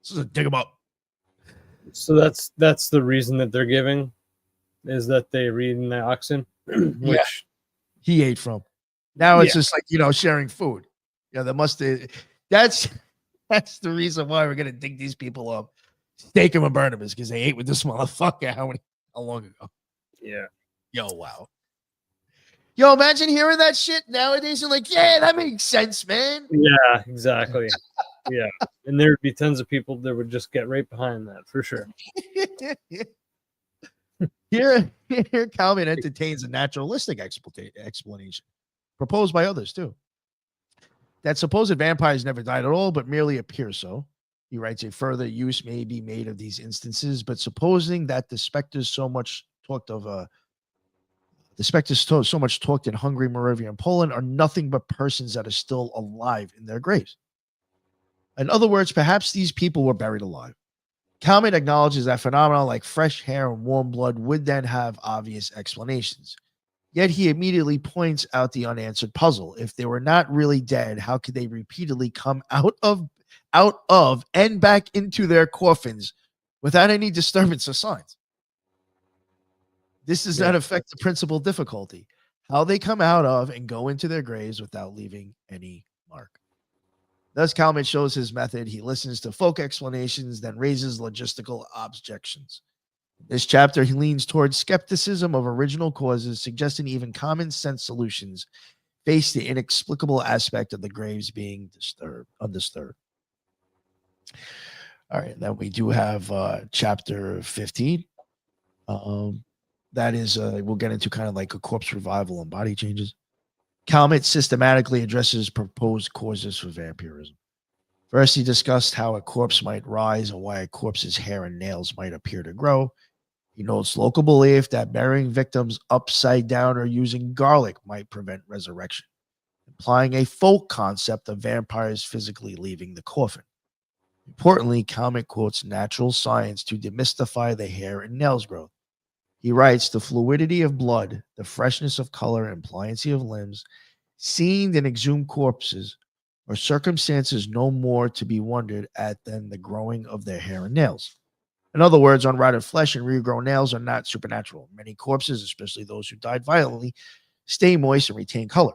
this is a dig them up. So that's the reason that they're giving, is that they're eating the oxen, which he ate from. Now it's just like, sharing food. There must have, that's the reason why we're gonna dig these people up, stake them and burn them, is because they ate with this motherfucker how long ago? Yeah. Yo, wow. Yo, imagine hearing that shit nowadays and like, yeah, that makes sense, man. Yeah, exactly. Yeah. And there'd be tons of people that would just get right behind that for sure. Here Calvin entertains a naturalistic explanation, proposed by others too, that supposed vampires never died at all, but merely appear so. He writes, a further use may be made of these instances, but supposing that the specters so much talked in Hungary, Moravia, and Poland are nothing but persons that are still alive in their graves. In other words, perhaps these people were buried alive. Kalman acknowledges that phenomena like fresh hair and warm blood would then have obvious explanations. Yet he immediately points out the unanswered puzzle. If they were not really dead, how could they repeatedly come out of and back into their coffins without any disturbance or signs? This does not affect the principal difficulty, how they come out of and go into their graves without leaving any mark. Thus, Kalman shows his method. He listens to folk explanations, then raises logistical objections. In this chapter, he leans towards skepticism of original causes, suggesting even common sense solutions face the inexplicable aspect of the graves being undisturbed. All right, then we do have chapter 15. That is, we'll get into kind of like a corpse revival and body changes. Kalman systematically addresses proposed causes for vampirism. First, he discussed how a corpse might rise and why a corpse's hair and nails might appear to grow. He notes local belief that burying victims upside down or using garlic might prevent resurrection, implying a folk concept of vampires physically leaving the coffin. Importantly, Kalman quotes natural science to demystify the hair and nails growth. He writes, the fluidity of blood, the freshness of color, and pliancy of limbs seen in exhumed corpses are circumstances no more to be wondered at than the growing of their hair and nails. In other words, unrotted flesh and regrown nails are not supernatural. Many corpses, especially those who died violently, stay moist and retain color.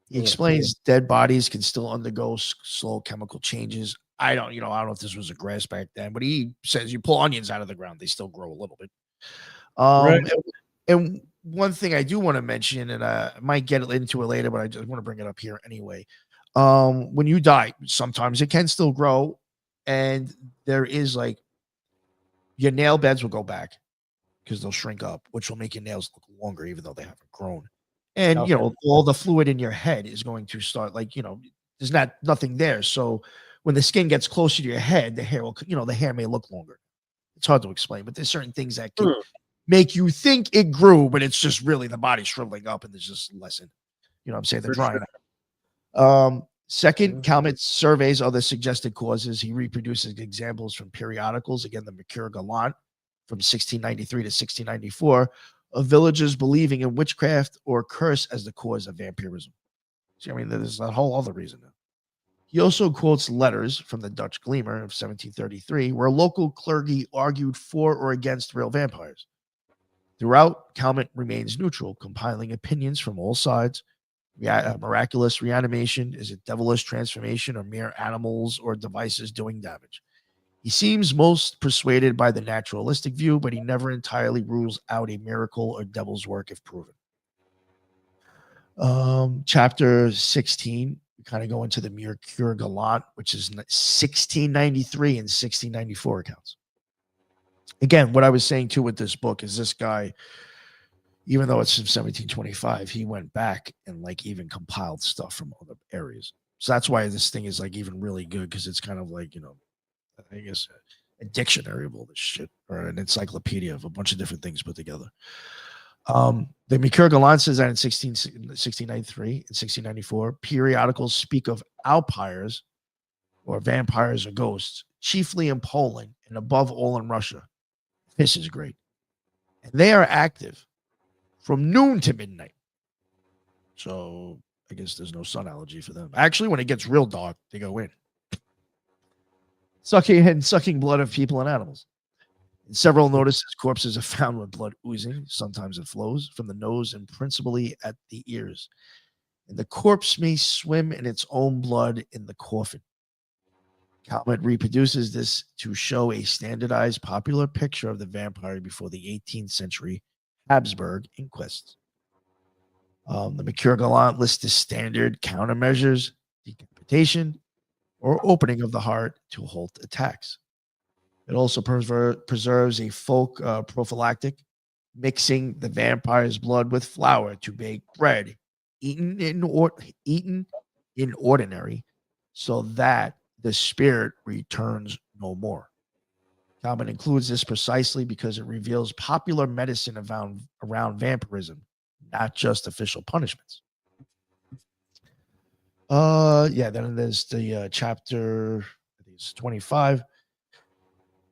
He explains dead bodies can still undergo slow chemical changes. I don't know if this was a grass back then, but he says you pull onions out of the ground, they still grow a little bit. And one thing I do want to mention, and I might get into it later, but I just want to bring it up here anyway. When you die, sometimes it can still grow, and there is like your nail beds will go back because they'll shrink up, which will make your nails look longer, even though they haven't grown. And Okay. all the fluid in your head is going to start, like, there's nothing there. So when the skin gets closer to your head, the hair will, the hair may look longer. It's hard to explain, but there's certain things that could Hmm. make you think it grew, but it's just really the body shriveling up and there's just lessen. What I'm saying? They're For drying sure. out. Second, Mhm. Calmet surveys other suggested causes. He reproduces examples from periodicals, again, the Mercure Galant from 1693 to 1694, of villagers believing in witchcraft or curse as the cause of vampirism. See, I mean, there's a whole other reason. He also quotes letters from the Dutch Gleamer of 1733, where local clergy argued for or against real vampires. Throughout, Calmet remains neutral, compiling opinions from all sides. Miraculous reanimation, is it devilish transformation, or mere animals or devices doing damage? He seems most persuaded by the naturalistic view, but he never entirely rules out a miracle or devil's work if proven. Chapter 16, we kind of go into the Mercure Galant, which is 1693 and 1694 accounts. Again, what I was saying too with this book is this guy, even though it's from 1725, he went back and like even compiled stuff from other areas. So that's why this thing is like even really good, because it's kind of like, I guess a dictionary of all this shit, or an encyclopedia of a bunch of different things put together. The Mercure Galant says that in 1693 and 1694, periodicals speak of alpires or vampires or ghosts, chiefly in Poland and above all in Russia. This is great. And they are active from noon to midnight. So I guess there's no sun allergy for them. Actually, when it gets real dark, they go in. Sucking blood of people and animals. In several notices, corpses are found with blood oozing. Sometimes it flows from the nose and principally at the ears. And the corpse may swim in its own blood in the coffin. Calmet reproduces this to show a standardized popular picture of the vampire before the 18th century Habsburg inquests. The Mercure Galant lists the standard countermeasures, decapitation, or opening of the heart to halt attacks. It also preserves a folk prophylactic, mixing the vampire's blood with flour to bake bread, eaten in ordinary, so that the spirit returns no more. Calvin includes this precisely because it reveals popular medicine around vampirism, not just official punishments. Then there's the chapter, I think it's 25.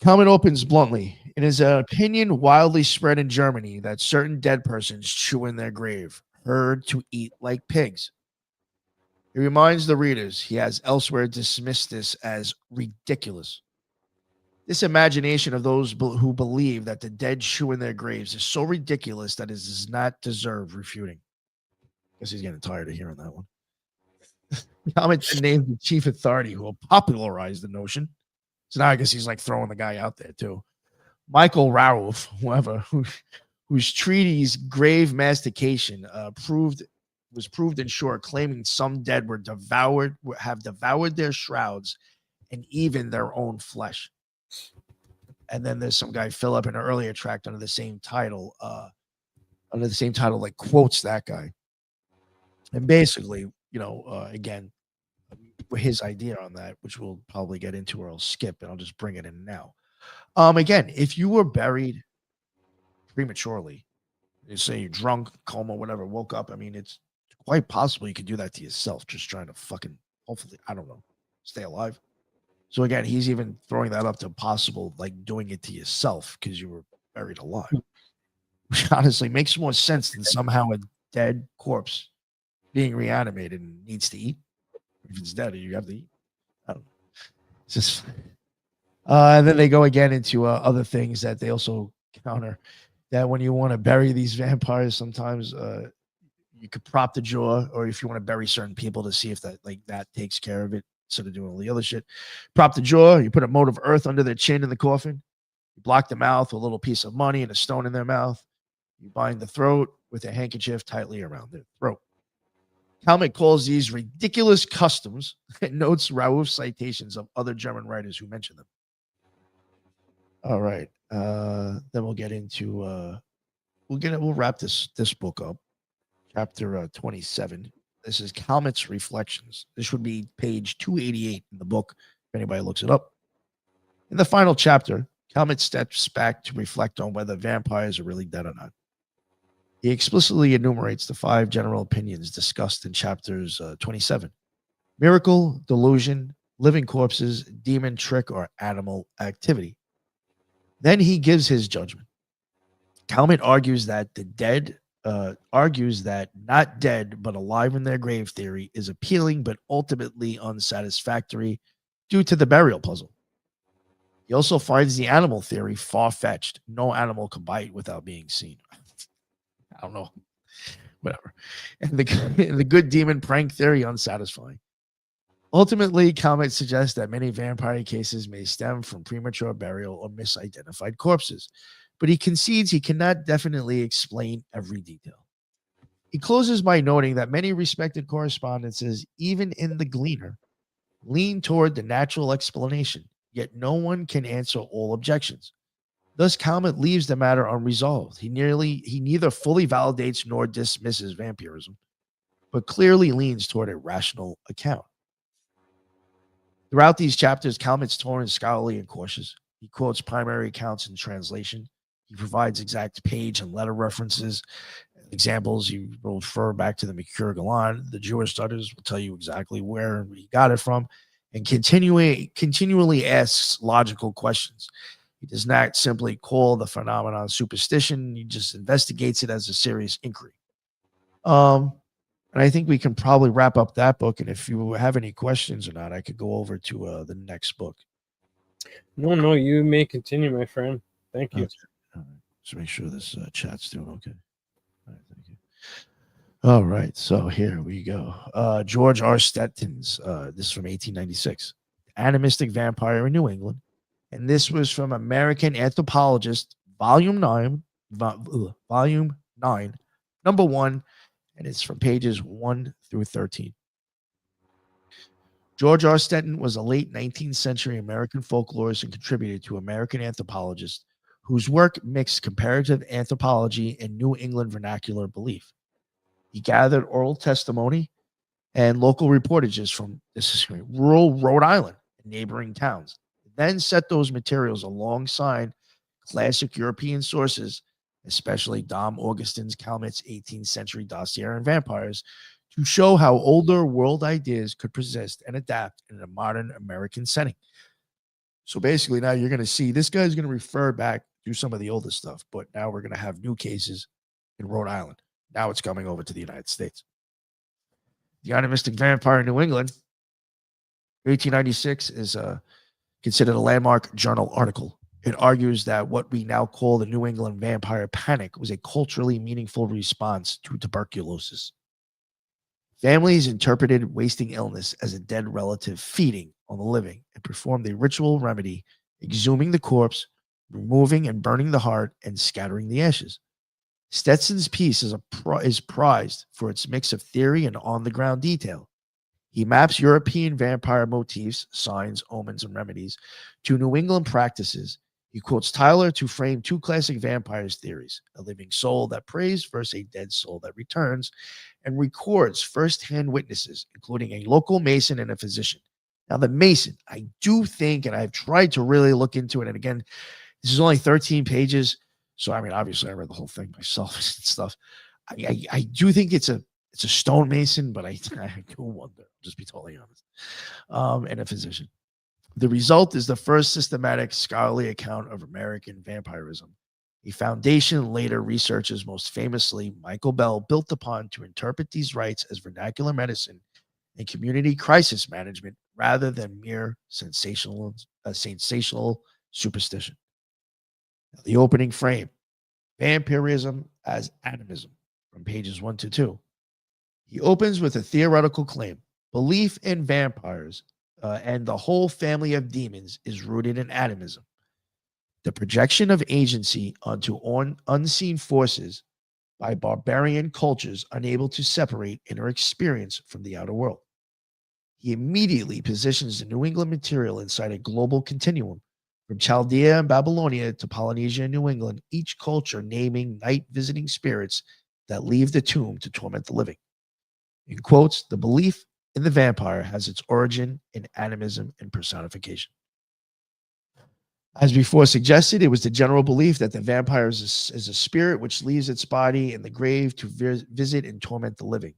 Calvin opens bluntly. It is an opinion wildly spread in Germany that certain dead persons chew in their grave, heard to eat like pigs. He reminds the readers he has elsewhere dismissed this as ridiculous. This imagination of those who believe that the dead chew in their graves is so ridiculous that it does not deserve refuting. Guess he's getting tired of hearing that one. Calvin named the chief authority who popularized the notion. So now I guess he's like throwing the guy out there too. Michael Rauff, whose treatise Grave Mastication was proved in short, claiming some dead have devoured their shrouds and even their own flesh. And then there's some guy Philip in an earlier tract under the same title, like quotes that guy. And basically, again, his idea on that, which we'll probably get into, or I'll skip, and I'll just bring it in now. Again, if you were buried prematurely, say you're drunk, coma, whatever, woke up, I mean, it's quite possible you could do that to yourself, just trying to fucking, hopefully, I don't know, stay alive. So again, he's even throwing that up to possible, like doing it to yourself because you were buried alive, which honestly makes more sense than somehow a dead corpse being reanimated and needs to eat. If it's dead, you have to eat. I don't know. It's just, and then they go again into other things that they also counter. That when you want to bury these vampires, sometimes you could prop the jaw, or if you want to bury certain people to see if that takes care of it, instead of doing all the other shit. Prop the jaw, you put a mote of earth under their chin in the coffin, you block the mouth with a little piece of money and a stone in their mouth, you bind the throat with a handkerchief tightly around their throat. Calmet calls these ridiculous customs and notes Rauff's citations of other German writers who mention them. All right. Then we'll get into we'll wrap this book up. chapter 27. This is Calmet's Reflections. This would be page 288 in the book, if anybody looks it up. In the final chapter, Calmet steps back to reflect on whether vampires are really dead or not. He explicitly enumerates the 5 general opinions discussed in chapters 27: miracle, delusion, living corpses, demon trick, or animal activity. Then he gives his judgment. Calmet argues that not dead but alive in their grave theory is appealing but ultimately unsatisfactory due to the burial puzzle. He also finds the animal theory far-fetched. No animal can bite without being seen. I don't know. Whatever. And the good demon prank theory unsatisfying. Ultimately, Calmet suggests that many vampire cases may stem from premature burial or misidentified corpses, but he concedes he cannot definitely explain every detail. He closes by noting that many respected correspondences, even in the Gleaner, lean toward the natural explanation, yet no one can answer all objections. Thus, Calmet leaves the matter unresolved. He neither fully validates nor dismisses vampirism, but clearly leans toward a rational account. Throughout these chapters, Calmet's torn, scholarly, and cautious. He quotes primary accounts in translation. He provides exact page and letter references. Examples, he will refer back to the Mercure Galan. The Jewish studies will tell you exactly where he got it from, and continually asks logical questions. He does not simply call the phenomenon superstition. He just investigates it as a serious inquiry. And I think we can probably wrap up that book. And if you have any questions or not, I could go over to the next book. No, you may continue, my friend. Thank you. Okay. All right. Just make sure this chat's doing okay. All right, thank you. All right, so here we go. George R. Stetton's, this is from 1896, Animistic Vampire in New England. And this was from American Anthropologist, Volume 9, Number 1, and it's from pages 1 through 13. George R. Stetton was a late 19th century American folklorist and contributor to American Anthropologist, whose work mixed comparative anthropology and New England vernacular belief. He gathered oral testimony and local reportages from rural Rhode Island and neighboring towns, then set those materials alongside classic European sources, especially Dom Augustin's Calmet's 18th century dossier on vampires, to show how older world ideas could persist and adapt in a modern American setting. So basically now you're going to see this guy's going to refer back to some of the older stuff, but now we're going to have new cases in Rhode Island. Now it's coming over to the United States. The Animistic Vampire in New England, 1896, is considered a landmark journal article. It argues that what we now call the New England vampire panic was a culturally meaningful response to tuberculosis. Families interpreted wasting illness as a dead relative feeding on the living and performed a ritual remedy, exhuming the corpse, removing and burning the heart, and scattering the ashes. Stetson's piece is prized for its mix of theory and on-the-ground detail. He maps European vampire motifs, signs, omens, and remedies to New England practices. He quotes Tyler to frame 2 classic vampires theories, a living soul that prays versus a dead soul that returns, and records first-hand witnesses, including a local mason and a physician. Now, the mason, I do think, and I've tried to really look into it, and again, this is only 13 pages, so I mean, obviously, I read the whole thing myself and stuff. I do think it's a stonemason, but I do wonder, just be totally honest, and a physician. The result is the first systematic scholarly account of American vampirism, a foundation later researchers, most famously Michael Bell, built upon to interpret these rites as vernacular medicine and community crisis management rather than mere sensational superstition. Now, the opening frame, vampirism as animism, from pages 1 to 2. He opens with a theoretical claim. Belief in vampires and the whole family of demons is rooted in animism, the projection of agency onto unseen forces by barbarian cultures unable to separate inner experience from the outer world. He immediately positions the New England material inside a global continuum, from Chaldea and Babylonia to Polynesia and New England, each culture naming night visiting spirits that leave the tomb to torment the living. In quotes, the belief in the vampire has its origin in animism and personification. As before suggested, it was the general belief that the vampire is a spirit which leaves its body in the grave to visit and torment the living.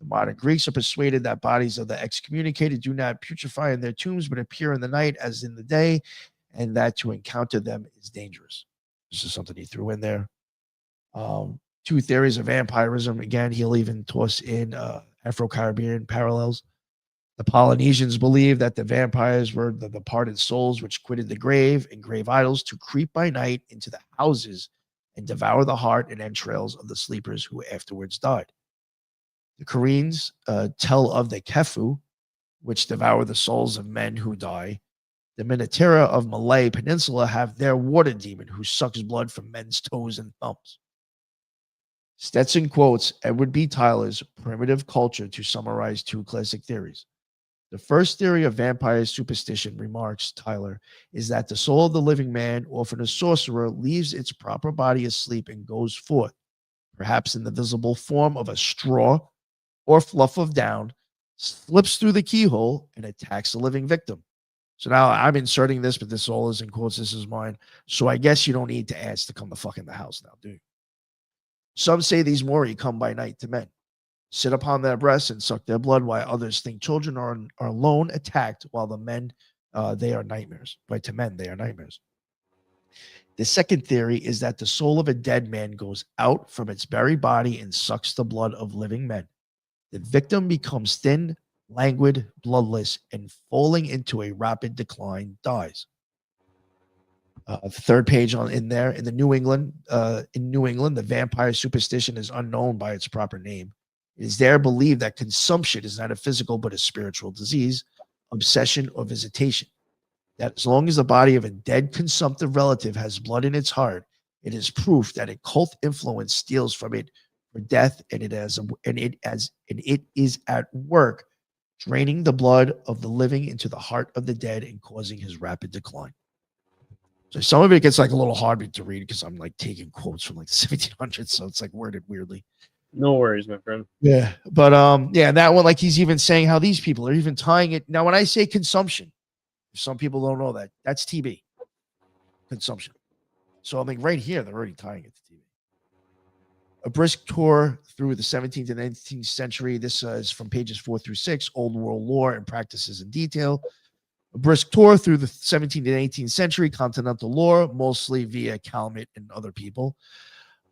The modern Greeks are persuaded that bodies of the excommunicated do not putrefy in their tombs but appear in the night as in the day, and that to encounter them is dangerous. This is something he threw in there. Two theories of vampirism. Again, he'll even toss in Afro-Caribbean parallels. The Polynesians believed that the vampires were the departed souls which quitted the grave and grave idols to creep by night into the houses and devour the heart and entrails of the sleepers who afterwards died. The Koreans tell of the Kefu, which devour the souls of men who die. The Minatera of Malay Peninsula have their water demon who sucks blood from men's toes and thumbs. Stetson quotes Edward B. Tyler's Primitive Culture to summarize two classic theories. The first theory of vampire superstition, remarks Tyler, is that the soul of the living man, often a sorcerer, leaves its proper body asleep and goes forth, perhaps in the visible form of a straw or fluff of down, slips through the keyhole and attacks the living victim. So now I'm inserting this, but this all is in quotes. This is mine. So I guess you don't need to ask to come the fuck in the house now, do you? Some say these Mori come by night to men, sit upon their breasts and suck their blood, while others think children are alone attacked, while the men, they are nightmares. But to men, they are nightmares. The second theory is that the soul of a dead man goes out from its buried body and sucks the blood of living men. The victim becomes thin, languid, bloodless, and falling into a rapid decline, dies. Third page in New England, the vampire superstition is unknown by its proper name. It is there believed that consumption is not a physical but a spiritual disease, obsession, or visitation. That as long as the body of a dead consumptive relative has blood in its heart, it is proof that a cult influence steals from it for death, and it is at work, draining the blood of the living into the heart of the dead and causing his rapid decline. So some of it gets like a little hard to read because I'm like taking quotes from like the 1700s, so it's like worded weirdly. No worries, my friend. Yeah, but yeah, that one, like he's even saying how these people are even tying it. Now, when I say consumption, if some people don't know that, that's TB consumption. So I'm like right here, they're already tying it to TB. A brisk tour through the 17th and 19th century. This is from pages 4 through 6, Old World lore and practices in detail. A brisk tour through the 17th and 18th century continental lore, mostly via Calmet and other people.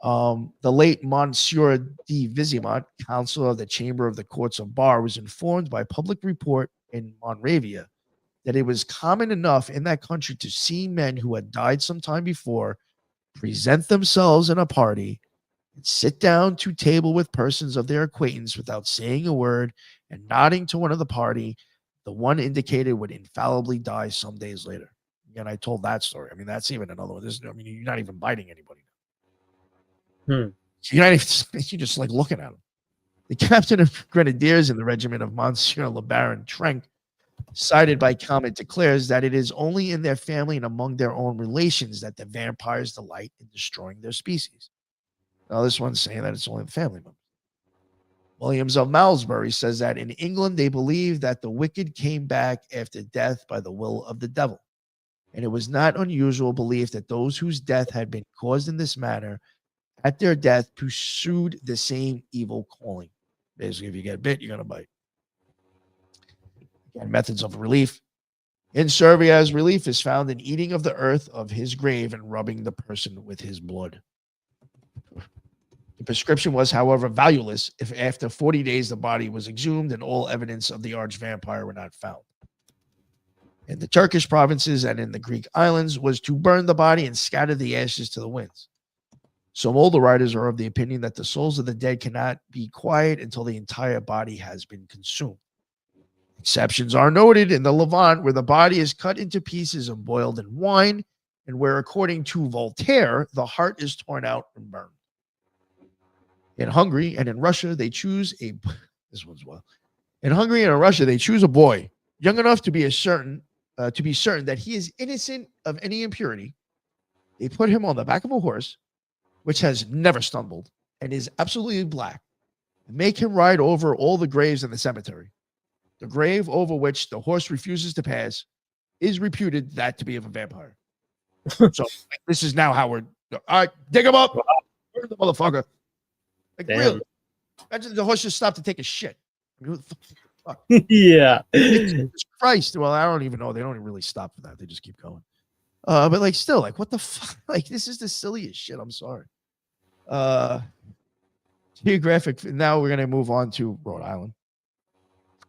The late Monsieur de Vizimont, counselor of the Chamber of the Courts of Bar, was informed by public report in Moravia that it was common enough in that country to see men who had died some time before present themselves in a party and sit down to table with persons of their acquaintance without saying a word and nodding to one of the party. The one indicated would infallibly die some days later. Again, I told that story. I mean, that's even another one. You're not even biting anybody. You're not even, you're just like looking at them. The captain of grenadiers in the regiment of Monsieur Le Baron Trenck, cited by Calmet, declares that it is only in their family and among their own relations that the vampires delight in destroying their species. Now, this one's saying that it's only the family members. Williams of Malmesbury says that in England, they believe that the wicked came back after death by the will of the devil. And it was not unusual belief that those whose death had been caused in this manner, at their death, pursued the same evil calling. Basically, if you get bit, you're going to bite. Again, methods of relief. In Servia's relief is found in eating of the earth of his grave and rubbing the person with his blood. The prescription was, however, valueless if after 40 days the body was exhumed and all evidence of the arch vampire were not found. In the Turkish provinces and in the Greek islands was to burn the body and scatter the ashes to the winds. Some older writers are of the opinion that the souls of the dead cannot be quiet until the entire body has been consumed. Exceptions are noted in the Levant, where the body is cut into pieces and boiled in wine, and where, according to Voltaire, the heart is torn out and burned. In Hungary and in Russia, they choose a boy young enough to be certain that he is innocent of any impurity. They put him on the back of a horse, which has never stumbled, and is absolutely black. Make him ride over all the graves in the cemetery. The grave over which the horse refuses to pass is reputed that to be of a vampire. So this is now how we're, all right, dig him up. Where's the motherfucker? Like, Damn. really? Imagine the horse just stopped to take a shit. I mean, who the fuck? Yeah. Jesus Christ. Well, I don't even know. They don't even really stop for that. They just keep going. But like, still, like, what the fuck? Like, this is the silliest shit. I'm sorry. Geographic. Now we're gonna move on to Rhode Island.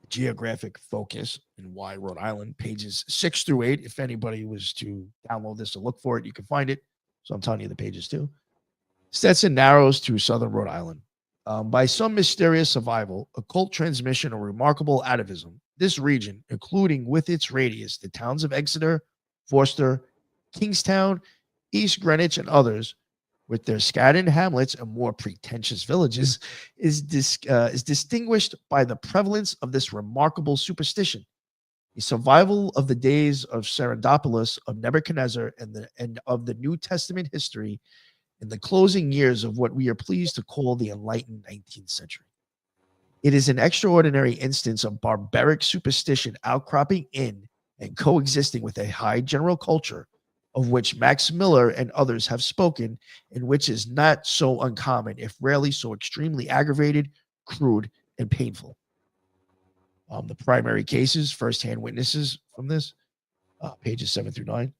Geographic focus and why Rhode Island, pages 6 through 8. If anybody was to download this or look for it, you can find it. So I'm telling you the pages too. Stetson narrows to southern Rhode Island. By some mysterious survival, occult transmission, or remarkable atavism, this region, including with its radius the towns of Exeter, Forster, Kingstown, East Greenwich, and others, with their scattered hamlets and more pretentious villages, is distinguished by the prevalence of this remarkable superstition. A survival of the days of Sardanapalus, of Nebuchadnezzar, and of the New Testament history in the closing years of what we are pleased to call the enlightened 19th century. It is an extraordinary instance of barbaric superstition outcropping in and coexisting with a high general culture, of which Max Miller and others have spoken, and which is not so uncommon, if rarely so extremely aggravated, crude, and painful. The primary cases, firsthand witnesses from this, pages 7 through 9.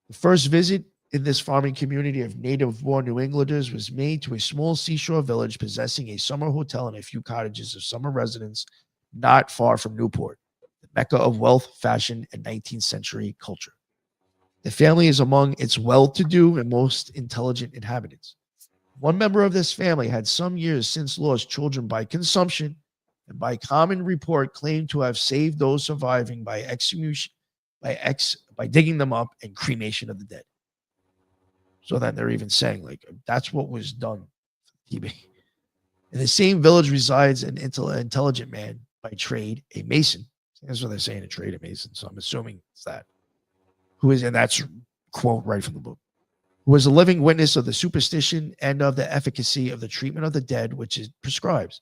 The first visit in this farming community of native-born New Englanders was made to a small seashore village possessing a summer hotel and a few cottages of summer residents not far from Newport, the mecca of wealth, fashion, and 19th century culture. The family is among its well-to-do and most intelligent inhabitants. One member of this family had some years since lost children by consumption, and by common report claimed to have saved those surviving by exhumation, by digging them up and cremation of the dead. So then they're even saying, like, that's what was done. In the same village resides an intelligent man by trade, a mason. That's what they're saying, a trade, a mason. So I'm assuming it's that. Who is, and that's quote right from the book, who was a living witness of the superstition and of the efficacy of the treatment of the dead, which it prescribes.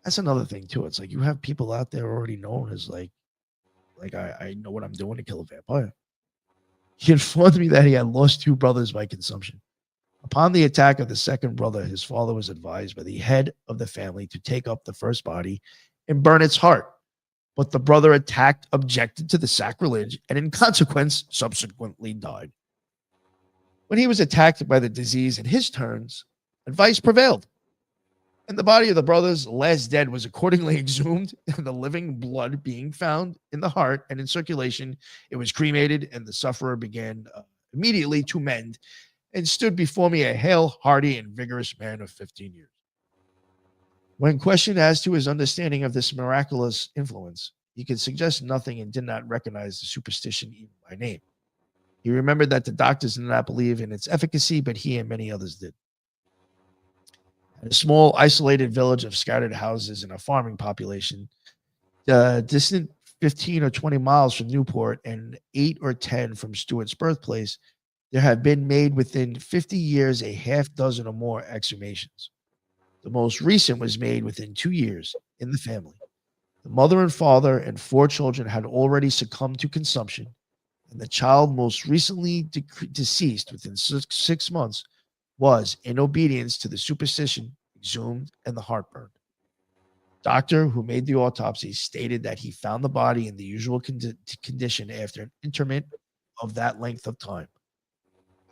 That's another thing too. It's like you have people out there already known as like I know what I'm doing to kill a vampire. He informed me that he had lost 2 brothers by consumption. Upon the attack of the second brother, his father was advised by the head of the family to take up the first body and burn its heart. But the brother attacked objected to the sacrilege and in consequence subsequently died. When he was attacked by the disease in his turns, advice prevailed, and the body of the brother's last dead was accordingly exhumed, and the living blood being found in the heart and in circulation, it was cremated, and the sufferer began immediately to mend and stood before me a hale, hearty, and vigorous man of 15 years. When questioned as to his understanding of this miraculous influence, he could suggest nothing and did not recognize the superstition even by name. He remembered that the doctors did not believe in its efficacy, but he and many others did. At a small, isolated village of scattered houses and a farming population, distant 15 or 20 miles from Newport and 8 or 10 from Stewart's birthplace, there have been made within 50 years a half dozen or more exhumations. The most recent was made within 2 years in the family. The mother and father and 4 children had already succumbed to consumption, and the child most recently deceased within 6 months was, in obedience to the superstition, exhumed and the heart burned. Doctor who made the autopsy stated that he found the body in the usual condition after an interment of that length of time.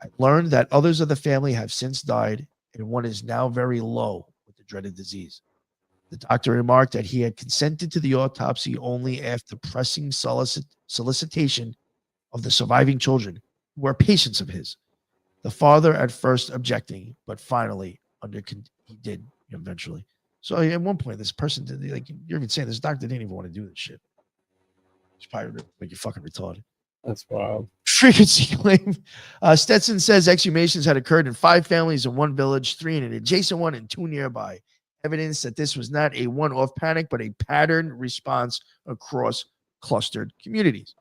I learned that others of the family have since died, and one is now very low with the dreaded disease. The doctor remarked that he had consented to the autopsy only after pressing solicitation of the surviving children, who were patients of his. The father at first objecting, but finally he did eventually. So at one point, this person did, like, you're even saying this doctor didn't even want to do this shit. It's probably like you're fucking retarded. That's wild. Frequency claim. Stetson says exhumations had occurred in 5 families in one village, 3 in an adjacent one, and 2 nearby. Evidence that this was not a one-off panic, but a patterned response across clustered communities.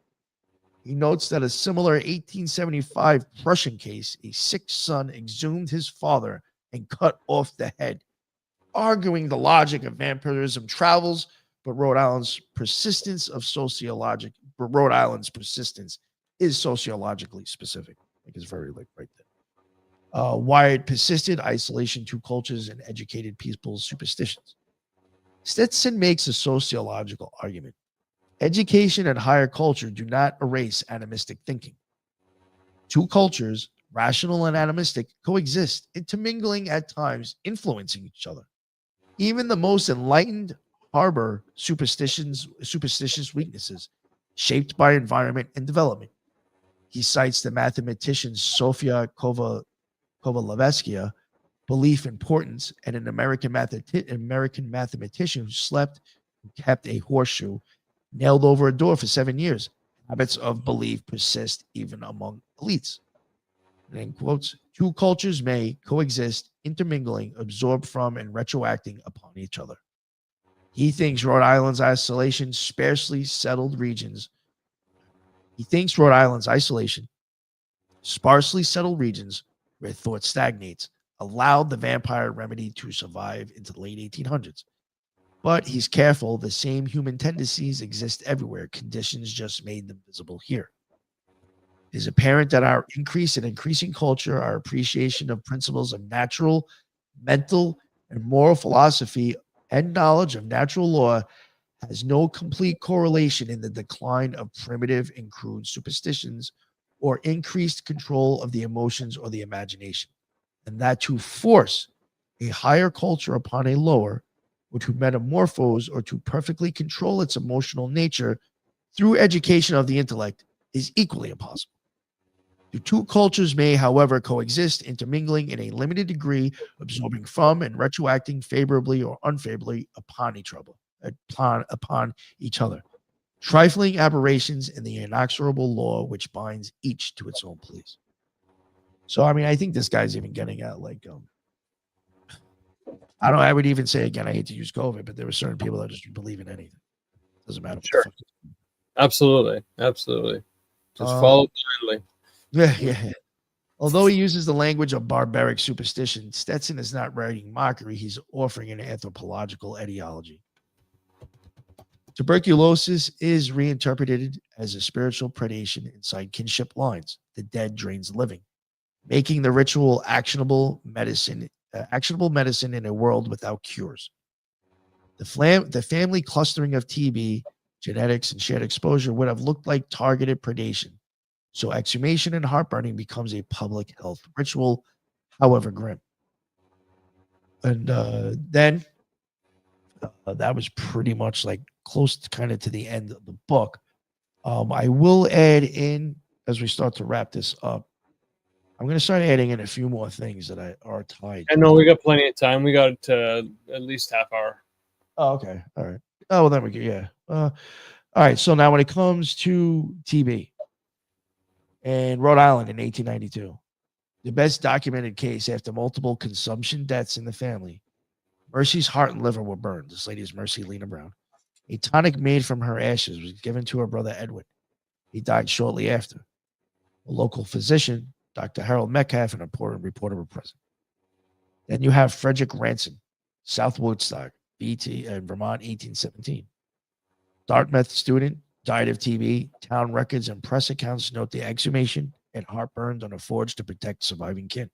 He notes that a similar 1875 Prussian case, a sick son exhumed his father and cut off the head arguing the logic of vampirism travels, but Rhode Island's persistence is sociologically specific. I think it's very like right there. Why it persisted, isolation, two cultures, and educated people's superstitions. Stetson makes a sociological argument. Education and higher culture do not erase animistic thinking. Two cultures, rational and animistic, coexist, intermingling at times, influencing each other. Even the most enlightened harbor superstitious weaknesses shaped by environment and development. He cites the mathematician Sofia Kovalevskia, belief importance, and an American mathematician who slept, who kept a horseshoe nailed over a door for 7 years. Habits of belief persist even among elites. And in quotes, two cultures may coexist, intermingling, absorbed from, and retroacting upon each other. He thinks Rhode Island's isolation, sparsely settled regions. Sparsely settled regions where thought stagnates, allowed the vampire remedy to survive into the late 1800s. But he's careful, the same human tendencies exist everywhere. Conditions just made them visible here. It is apparent that our increasing culture, our appreciation of principles of natural, mental, and moral philosophy, and knowledge of natural law has no complete correlation in the decline of primitive and crude superstitions or increased control of the emotions or the imagination. And that to force a higher culture upon a lower, or to metamorphose or to perfectly control its emotional nature through education of the intellect is equally impossible. The two cultures may, however, coexist, intermingling in a limited degree, absorbing from and retroacting favorably or unfavorably upon each other. Trifling aberrations in the inexorable law which binds each to its own place. So, I mean, I think this guy's even getting at like, I would even say again, I hate to use COVID, but there were certain people that just believe in anything. Doesn't matter. Sure. Absolutely. Just follow blindly. Yeah. Although he uses the language of barbaric superstition, Stetson is not writing mockery. He's offering an anthropological etiology. Tuberculosis is reinterpreted as a spiritual predation inside kinship lines. The dead drains the living, making the ritual actionable medicine in a world without cures. The family clustering of TB, genetics, and shared exposure would have looked like targeted predation. So exhumation and heartburning becomes a public health ritual, however grim. And then that was pretty much like close to kind of to the end of the book. I will add in, as we start to wrap this up, I'm going to start adding in a few more things that are tied. I know we got plenty of time. We got at least half hour. Oh, okay. All right. Oh, well, then we go. Yeah. All right. So now when it comes to TB in Rhode Island in 1892, the best documented case after multiple consumption deaths in the family, Mercy's heart and liver were burned. This lady is Mercy Lena Brown. A tonic made from her ashes was given to her brother Edwin. He died shortly after. A local physician, Dr. Harold Metcalf, and a reporter were present. Then you have Frederick Ranson, South Woodstock, BT, in Vermont, 1817. Dartmouth student, died of TB. Town records and press accounts note the exhumation and heartburns on a forge to protect surviving kin.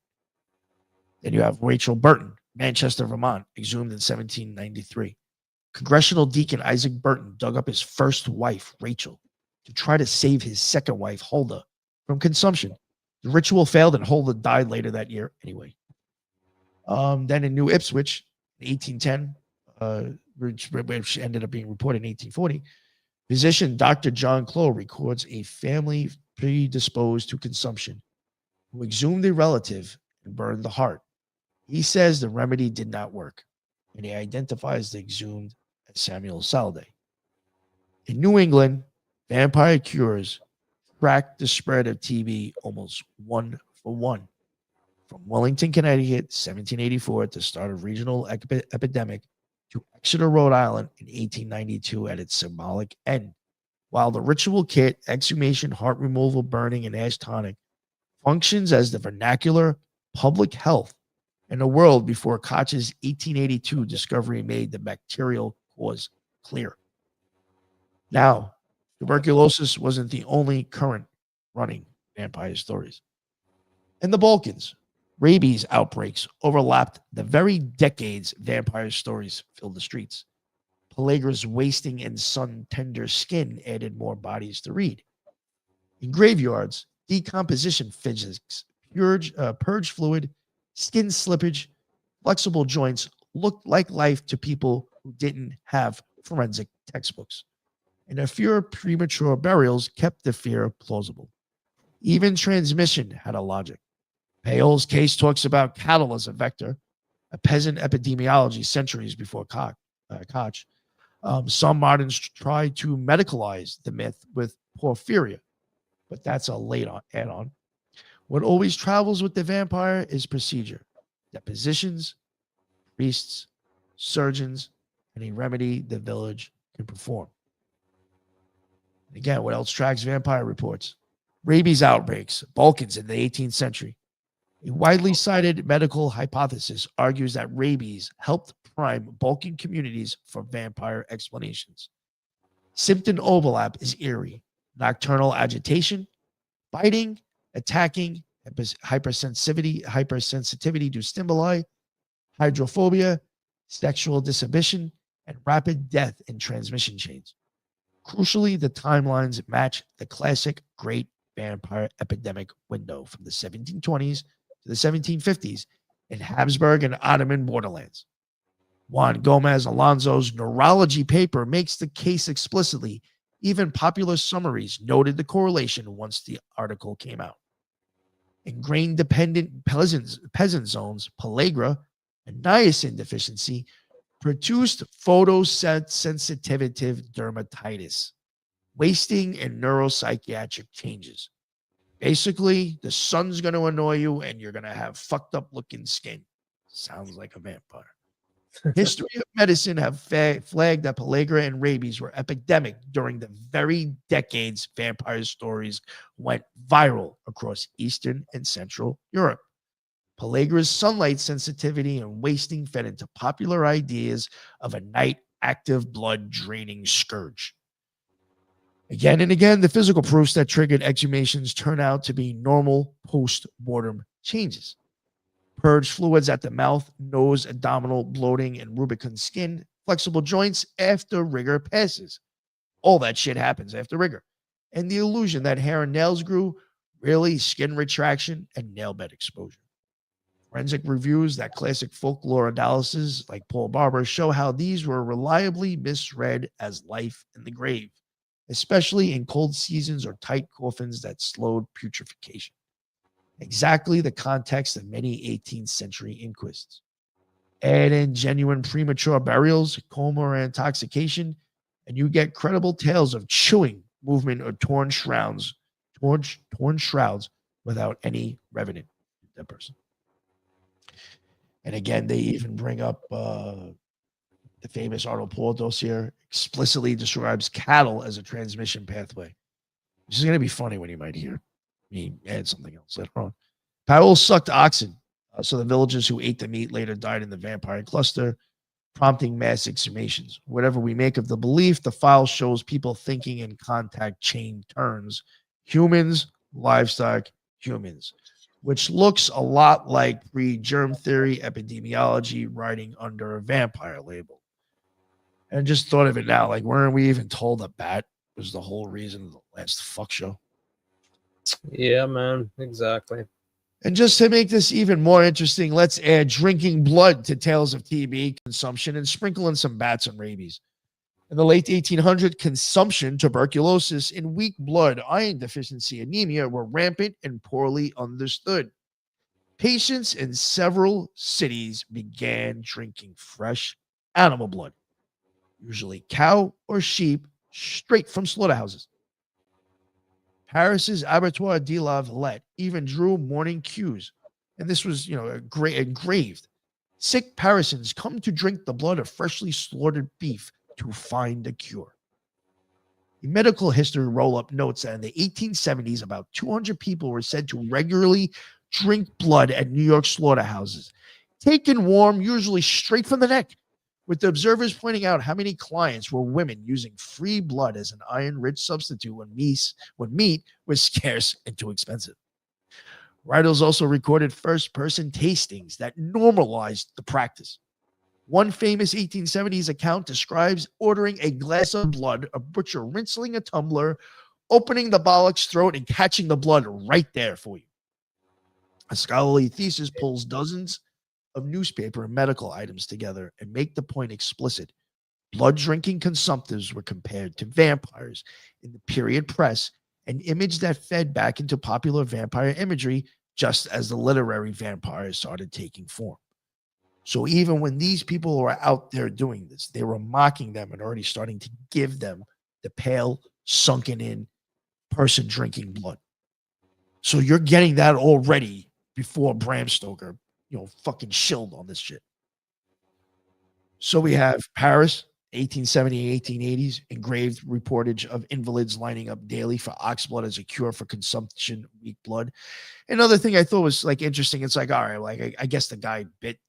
Then you have Rachel Burton, Manchester, Vermont, exhumed in 1793. Congressional deacon Isaac Burton dug up his first wife, Rachel, to try to save his second wife, Huldah, from consumption. The ritual failed and Huldah died later that year anyway. Then in New Ipswich, in 1810, which ended up being reported in 1840, physician Dr. John Clow records a family predisposed to consumption who exhumed a relative and burned the heart. He says the remedy did not work, and he identifies the exhumed as Samuel Saladay. In New England, vampire cures tracked the spread of TB almost 1-for-1. From Wellington, Connecticut, 1784, at the start of regional epidemic, to Exeter, Rhode Island in 1892 at its symbolic end. While the ritual kit, exhumation, heart removal, burning, and ash tonic functions as the vernacular public health, in a world before Koch's 1882 discovery made the bacterial cause clear. Now, tuberculosis wasn't the only current running vampire stories. In the Balkans, rabies outbreaks overlapped the very decades vampire stories filled the streets. Pellagra's wasting and sun-tender skin added more bodies to read. In graveyards, decomposition physics, purge fluid, skin slippage, flexible joints looked like life to people who didn't have forensic textbooks. And a few premature burials kept the fear plausible. Even transmission had a logic. Payol's case talks about cattle as a vector, a peasant epidemiology centuries before Koch. Some moderns try to medicalize the myth with porphyria, but that's a late add-on. What always travels with the vampire is procedure, depositions, priests, surgeons, and a remedy the village can perform. Again, what else tracks vampire reports? Rabies outbreaks, Balkans in the 18th century. A widely cited medical hypothesis argues that rabies helped prime Balkan communities for vampire explanations. Symptom overlap is eerie. Nocturnal agitation, biting, attacking, hypersensitivity to stimuli, hydrophobia, sexual dishibition, and rapid death in transmission chains. Crucially, the timelines match the classic Great Vampire Epidemic window from the 1720s to the 1750s in Habsburg and Ottoman borderlands. Juan Gomez Alonso's neurology paper makes the case explicitly. Even popular summaries noted the correlation once the article came out. In grain-dependent peasant zones, pellagra and niacin deficiency produced photosensitive dermatitis, wasting, and neuropsychiatric changes. Basically, the sun's going to annoy you and you're going to have fucked up looking skin. Sounds like a vampire. History of medicine have flagged that pellagra and rabies were epidemic during the very decades vampire stories went viral across Eastern and Central Europe. Pellagra's sunlight sensitivity and wasting fed into popular ideas of a night active blood draining scourge. Again and again, the physical proofs that triggered exhumations turn out to be normal post-mortem changes. Purge fluids at the mouth, nose, abdominal, bloating, and rubicund skin, flexible joints after rigor passes. All that shit happens after rigor. And the illusion that hair and nails grew, really skin retraction and nail bed exposure. Forensic reviews that classic folklore analysis, like Paul Barber, show how these were reliably misread as life in the grave, especially in cold seasons or tight coffins that slowed putrefaction. Exactly the context of many 18th century inquests. Add in genuine premature burials, coma, or intoxication, and you get credible tales of chewing, movement, or torn shrouds without any revenant. That person. And again, they even bring up the famous Arnold Paul dossier explicitly describes cattle as a transmission pathway. This is going to be funny when you might hear me add something else later on. Powell sucked oxen, so the villagers who ate the meat later died in the vampire cluster, prompting mass exhumations. Whatever we make of the belief, the file shows people thinking in contact chain terms: humans, livestock, humans, which looks a lot like pre-germ theory epidemiology writing under a vampire label. And just thought of it now, like, weren't we even told that bat was the whole reason of the last fuck show? Yeah, man, exactly. And just to make this even more interesting, let's add drinking blood to tales of TB consumption and sprinkle in some bats and rabies. In the late 1800s, consumption, tuberculosis, and weak blood, iron deficiency, anemia were rampant and poorly understood. Patients in several cities began drinking fresh animal blood, usually cow or sheep, straight from slaughterhouses. Paris's Abattoir de la Villette even drew morning cues, and this was, engraved. Sick Parisans come to drink the blood of freshly slaughtered beef to find a cure. The medical history roll-up notes that in the 1870s, about 200 people were said to regularly drink blood at New York slaughterhouses, taken warm, usually straight from the neck, with the observers pointing out how many clients were women using free blood as an iron-rich substitute when meat was scarce and too expensive. Writers also recorded first-person tastings that normalized the practice. One famous 1870s account describes ordering a glass of blood, a butcher rinsing a tumbler, opening the bollock's throat, and catching the blood right there for you. A scholarly thesis pulls dozens of newspaper and medical items together and make the point explicit. Blood-drinking consumptives were compared to vampires in the period press, an image that fed back into popular vampire imagery just as the literary vampires started taking form. So even when these people were out there doing this, they were mocking them and already starting to give them the pale, sunken-in person drinking blood. So you're getting that already before Bram Stoker, fucking shilled on this shit. So we have Paris, 1870 1880s, engraved reportage of invalids lining up daily for ox blood as a cure for consumption weak blood. Another thing I thought was like interesting, it's like, all right, like I guess the guy bit,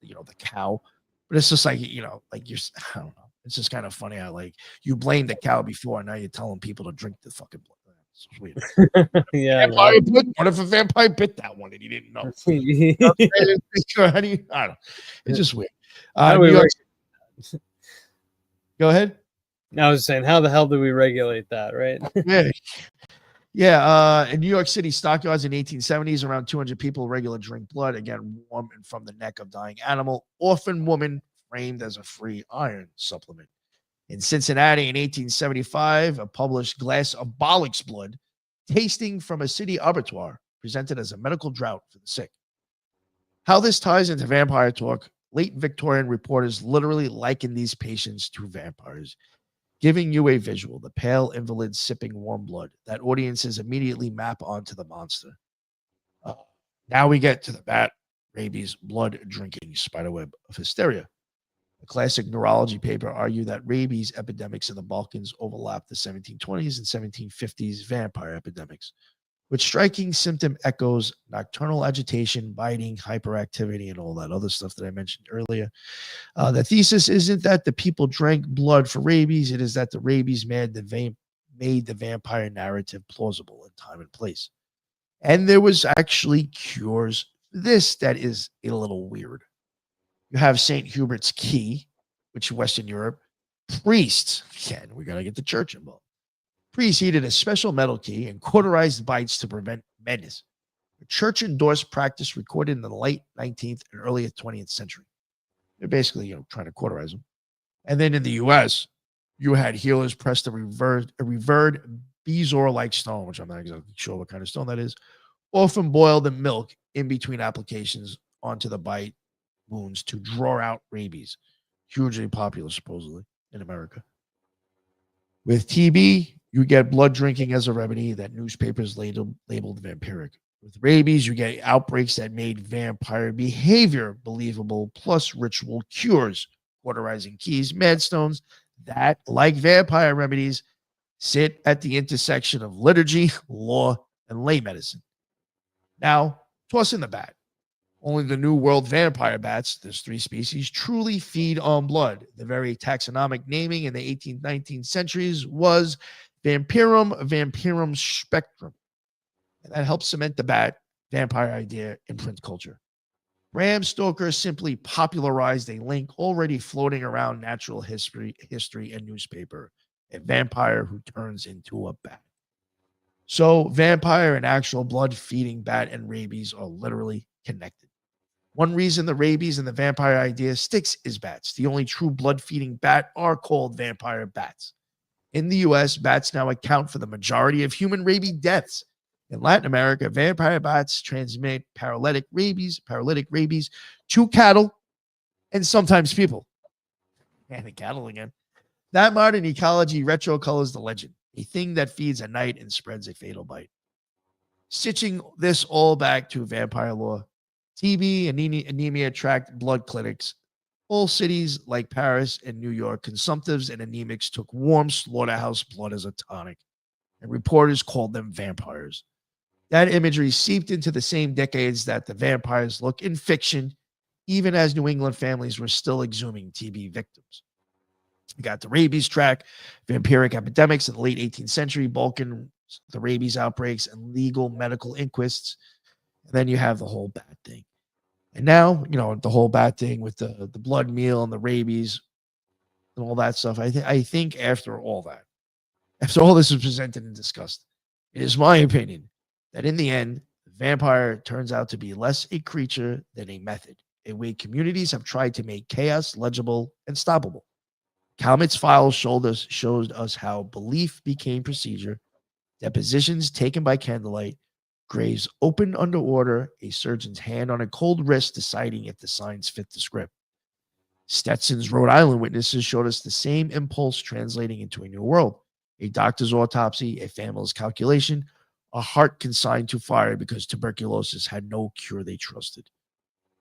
the cow, but it's just like, like I don't know. It's just kind of funny how like you blamed the cow before, and now you're telling people to drink the fucking blood. It's weird. Yeah. What if a vampire bit that one and he didn't know? I don't know. It's just weird. Go ahead. I was saying, how the hell do we regulate that, right? Yeah. In New York City stockyards in 1870s, around 200 people regular drink blood, again, warm and from the neck of dying animal, orphan woman framed as a free iron supplement. In Cincinnati in 1875, a published glass of bollock's blood, tasting from a city abattoir, presented as a medical drought for the sick. How this ties into vampire talk, late Victorian reporters literally likened these patients to vampires, giving you a visual, the pale invalid sipping warm blood that audiences immediately map onto the monster. Now we get to the bat, rabies, blood drinking spiderweb of hysteria. A classic neurology paper argued that rabies epidemics in the Balkans overlapped the 1720s and 1750s vampire epidemics, with striking symptom echoes, nocturnal agitation, biting, hyperactivity, and all that other stuff that I mentioned earlier. The thesis isn't that the people drank blood for rabies. It is that the rabies made the vampire narrative plausible in time and place. And there was actually cures for this that is a little weird. You have St. Hubert's Key, which in Western Europe, priests, again, we got to get the church involved. Priests heated a special metal key and cauterized bites to prevent madness. A church-endorsed practice recorded in the late 19th and early 20th century. They're basically, trying to cauterize them. And then in the U.S., you had healers press a revered bezoar-like stone, which I'm not exactly sure what kind of stone that is, often boiled in milk in between applications onto the bite wounds to draw out rabies. Hugely popular, supposedly, in America. With TB, you get blood drinking as a remedy that newspapers labeled vampiric. With rabies, you get outbreaks that made vampire behavior believable, plus ritual cures, cauterizing keys, madstones, that, like vampire remedies, sit at the intersection of liturgy, law, and lay medicine. Now, toss in the bat. Only the New World vampire bats, there's 3 species, truly feed on blood. The very taxonomic naming in the 18th, 19th centuries was vampirum spectrum. And that helps cement the bat vampire idea in print culture. Bram Stoker simply popularized a link already floating around natural history and newspaper, a vampire who turns into a bat. So vampire and actual blood-feeding bat and rabies are literally connected. One reason the rabies and the vampire idea sticks is bats. The only true blood-feeding bat are called vampire bats. In the U.S., bats now account for the majority of human rabies deaths. In Latin America, vampire bats transmit paralytic rabies to cattle and sometimes people. And the cattle again. That modern ecology retrocolors the legend, a thing that feeds at night and spreads a fatal bite. Stitching this all back to vampire lore, TB and anemia attract blood clinics. All cities like Paris and New York, consumptives and anemics took warm slaughterhouse blood as a tonic, and reporters called them vampires. That imagery seeped into the same decades that the vampires look in fiction even as New England families were still exhuming TB victims. You got the rabies track, vampiric epidemics in the late 18th century, Balkan, the rabies outbreaks, and legal medical inquests. And then you have the whole bat thing. And now, the whole bat thing with the blood meal and the rabies and all that stuff. I think after all this was presented and discussed, it is my opinion that in the end, the vampire turns out to be less a creature than a method, a way communities have tried to make chaos legible and stoppable. Calmet's files showed us how belief became procedure, depositions taken by candlelight, graves opened under order, a surgeon's hand on a cold wrist deciding if the signs fit the script. Stetson's Rhode Island witnesses showed us the same impulse translating into a new world. A doctor's autopsy, a family's calculation, a heart consigned to fire because tuberculosis had no cure they trusted.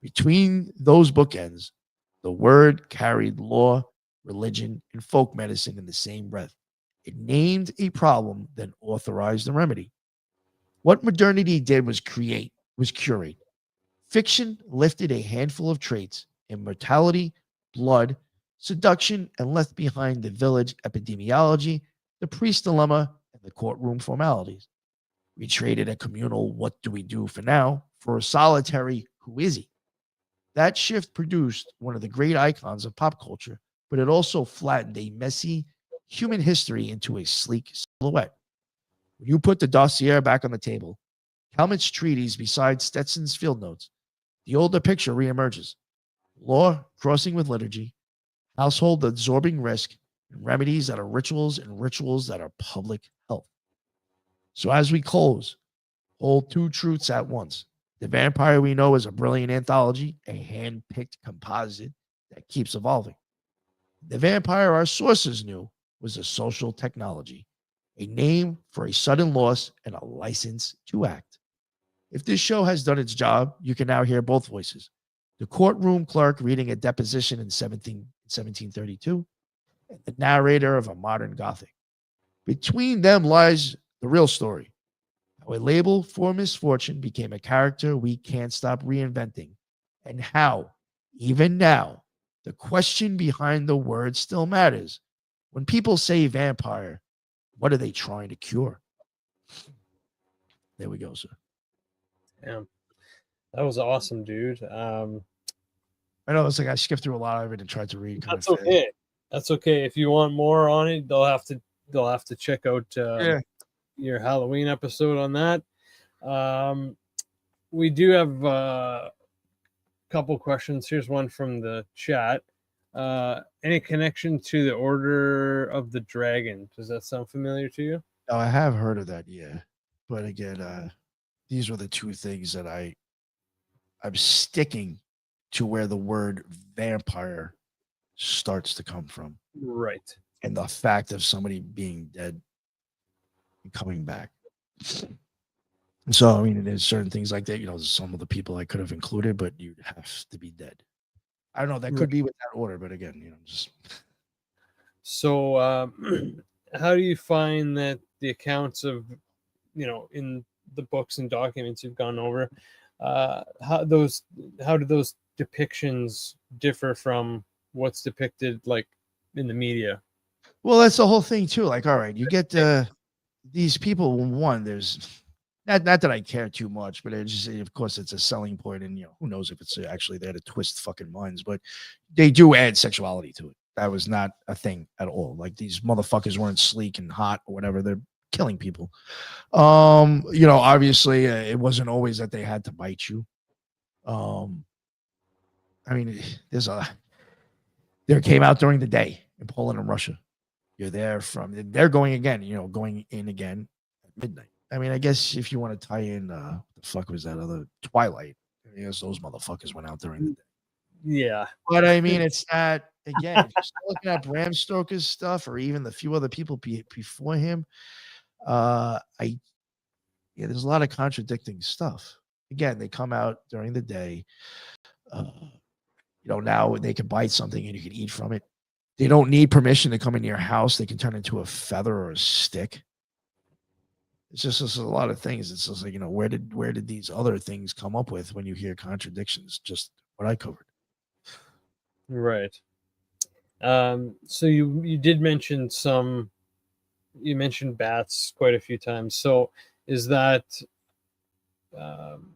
Between those bookends, the word carried law, religion, and folk medicine in the same breath. It named a problem, then authorized the remedy. What modernity did was curate. Fiction lifted a handful of traits, immortality, blood, seduction, and left behind the village epidemiology, the priest dilemma, and the courtroom formalities. We traded a communal what do we do for now for a solitary who is he? That shift produced one of the great icons of pop culture, but it also flattened a messy human history into a sleek silhouette. When you put the dossier back on the table, Calmet's treatise beside Stetson's field notes, the older picture reemerges. Law crossing with liturgy, household absorbing risk, and remedies that are rituals and rituals that are public health. So as we close, hold two truths at once. The vampire we know is a brilliant anthology, a hand-picked composite that keeps evolving. The vampire our sources knew was a social technology, a name for a sudden loss and a license to act. If this show has done its job, you can now hear both voices. The courtroom clerk reading a deposition in 1732, and the narrator of a modern Gothic. Between them lies the real story. How a label for misfortune became a character we can't stop reinventing, and how, even now, the question behind the word still matters. When people say vampire, what are they trying to cure? There we go, sir. Damn. That was awesome, dude. I know it's like I skipped through a lot of it and tried to read. That's okay. That's okay. If you want more on it, they'll have to check out your Halloween episode on that. We do have a couple questions. Here's one from the chat. Any connection to the Order of the Dragon? Does that sound familiar to you? Oh, I have heard of that, yeah. But again, these were the two things that I'm sticking to where the word vampire starts to come from. Right. And the fact of somebody being dead and coming back. So, I mean, there's certain things like that, some of the people I could have included, but you'd have to be dead. I don't know. That could be with that order, but again, just. So, how do you find that the accounts of, in the books and documents you've gone over, how do those depictions differ from what's depicted like in the media? Well, that's the whole thing too. Like, all right, you get these people. One, there's not that I care too much, but it's just, of course, it's a selling point, and who knows if it's actually there to twist fucking minds. But they do add sexuality to it. That was not a thing at all. Like, these motherfuckers weren't sleek and hot or whatever. They're killing people. Obviously, it wasn't always that they had to bite you. I mean, there came out during the day in Poland and Russia. They're going again, going in again at midnight. I mean, I guess if you want to tie in, the fuck was that other Twilight? I guess those motherfuckers went out during the day. Yeah. But I mean, it's not, again, if you're still looking at Bram Stoker's stuff or even the few other people before him, there's a lot of contradicting stuff. Again, they come out during the day. Now they can bite something and you can eat from it. They don't need permission to come into your house. They can turn into a feather or a stick. It's just a lot of things. It's just like, where did these other things come up with when you hear contradictions? Just what I covered. Right. So you did mention you mentioned bats quite a few times. So is that um,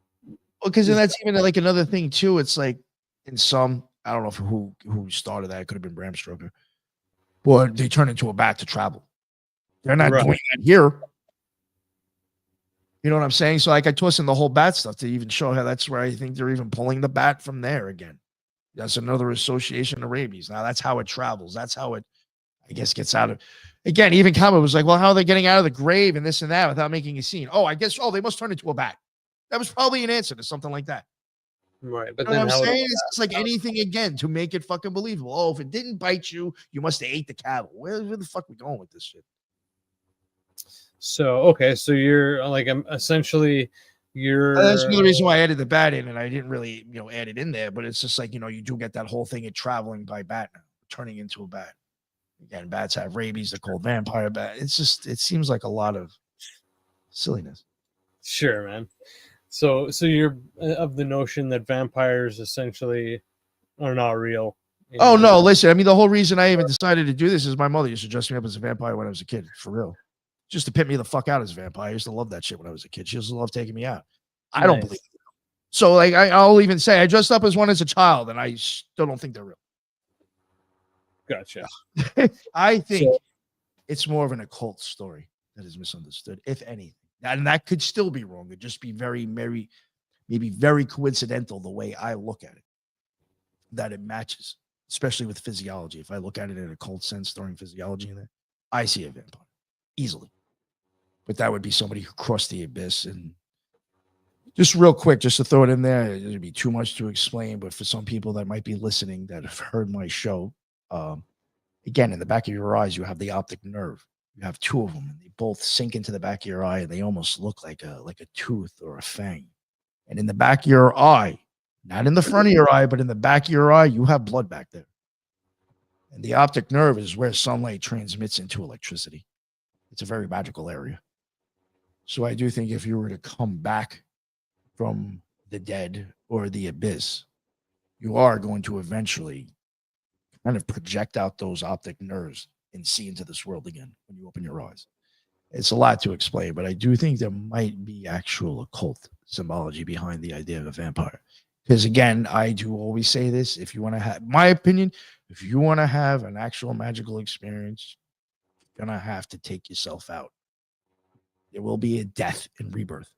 Because then is that's even like another thing too. It's like in some, I don't know who started that. It could have been Bram Stoker. But they turn into a bat to travel. They're not right, doing that here. You know what I'm saying? So like I toss in the whole bat stuff to even show how that's where I think they're even pulling the bat from there again. That's another association of rabies. Now that's how it travels. That's how it, I guess, gets out of. Again, even Kama was like, well, how are they getting out of the grave and this and that without making a scene? Oh, I guess, they must turn into a bat. That was probably an answer to something like that. right. You But know what then I'm how would saying? It's just like anything again to make it fucking believable. Oh, if it didn't bite you, you must have ate the cattle. Where the fuck we going with this shit? so okay? So you're like essentially That's you're another reason why I added the bat in, and I didn't really, add it in there. But it's just like you do get that whole thing of traveling by bat now, turning into a bat. Again, bats have rabies. They're called vampire bat. It seems like a lot of silliness. sure, man. So you're of the notion that vampires essentially are not real. Oh In no, listen. I mean, the whole reason I even decided to do this is my mother used to dress me up as a vampire when I was a kid, for real. Just to pit me the fuck out as a vampire. I used to love that shit when I was a kid. She used to love taking me out. I don't believe nice, it. So, like, I'll even say I dressed up as one as a child, and I still don't think they're real. gotcha. I think So it's more of an occult story that is misunderstood, if anything. And that could still be wrong. It'd just be maybe very coincidental the way I look at it, that it matches, especially with physiology. If I look at it in a occult sense, throwing physiology in there, I see a vampire easily. But that would be somebody who crossed the abyss. And just real quick, just to throw it in there, it'd be too much to explain. But for some people that might be listening that have heard my show, again, in the back of your eyes, you have the optic nerve. You have two of them, and they both sink into the back of your eye, and they almost look like a tooth or a fang. And in the back of your eye, not in the front of your eye, but in the back of your eye, you have blood back there. And the optic nerve is where sunlight transmits into electricity. It's a very magical area. So I do think if you were to come back from the dead or the abyss, you are going to eventually kind of project out those optic nerves and see into this world again when you open your eyes. It's a lot to explain, but I do think there might be actual occult symbology behind the idea of a vampire. Because again, I do always say this: if you want to have, my opinion, if you want to have an actual magical experience, you're gonna have to take yourself out. There will be a death and rebirth.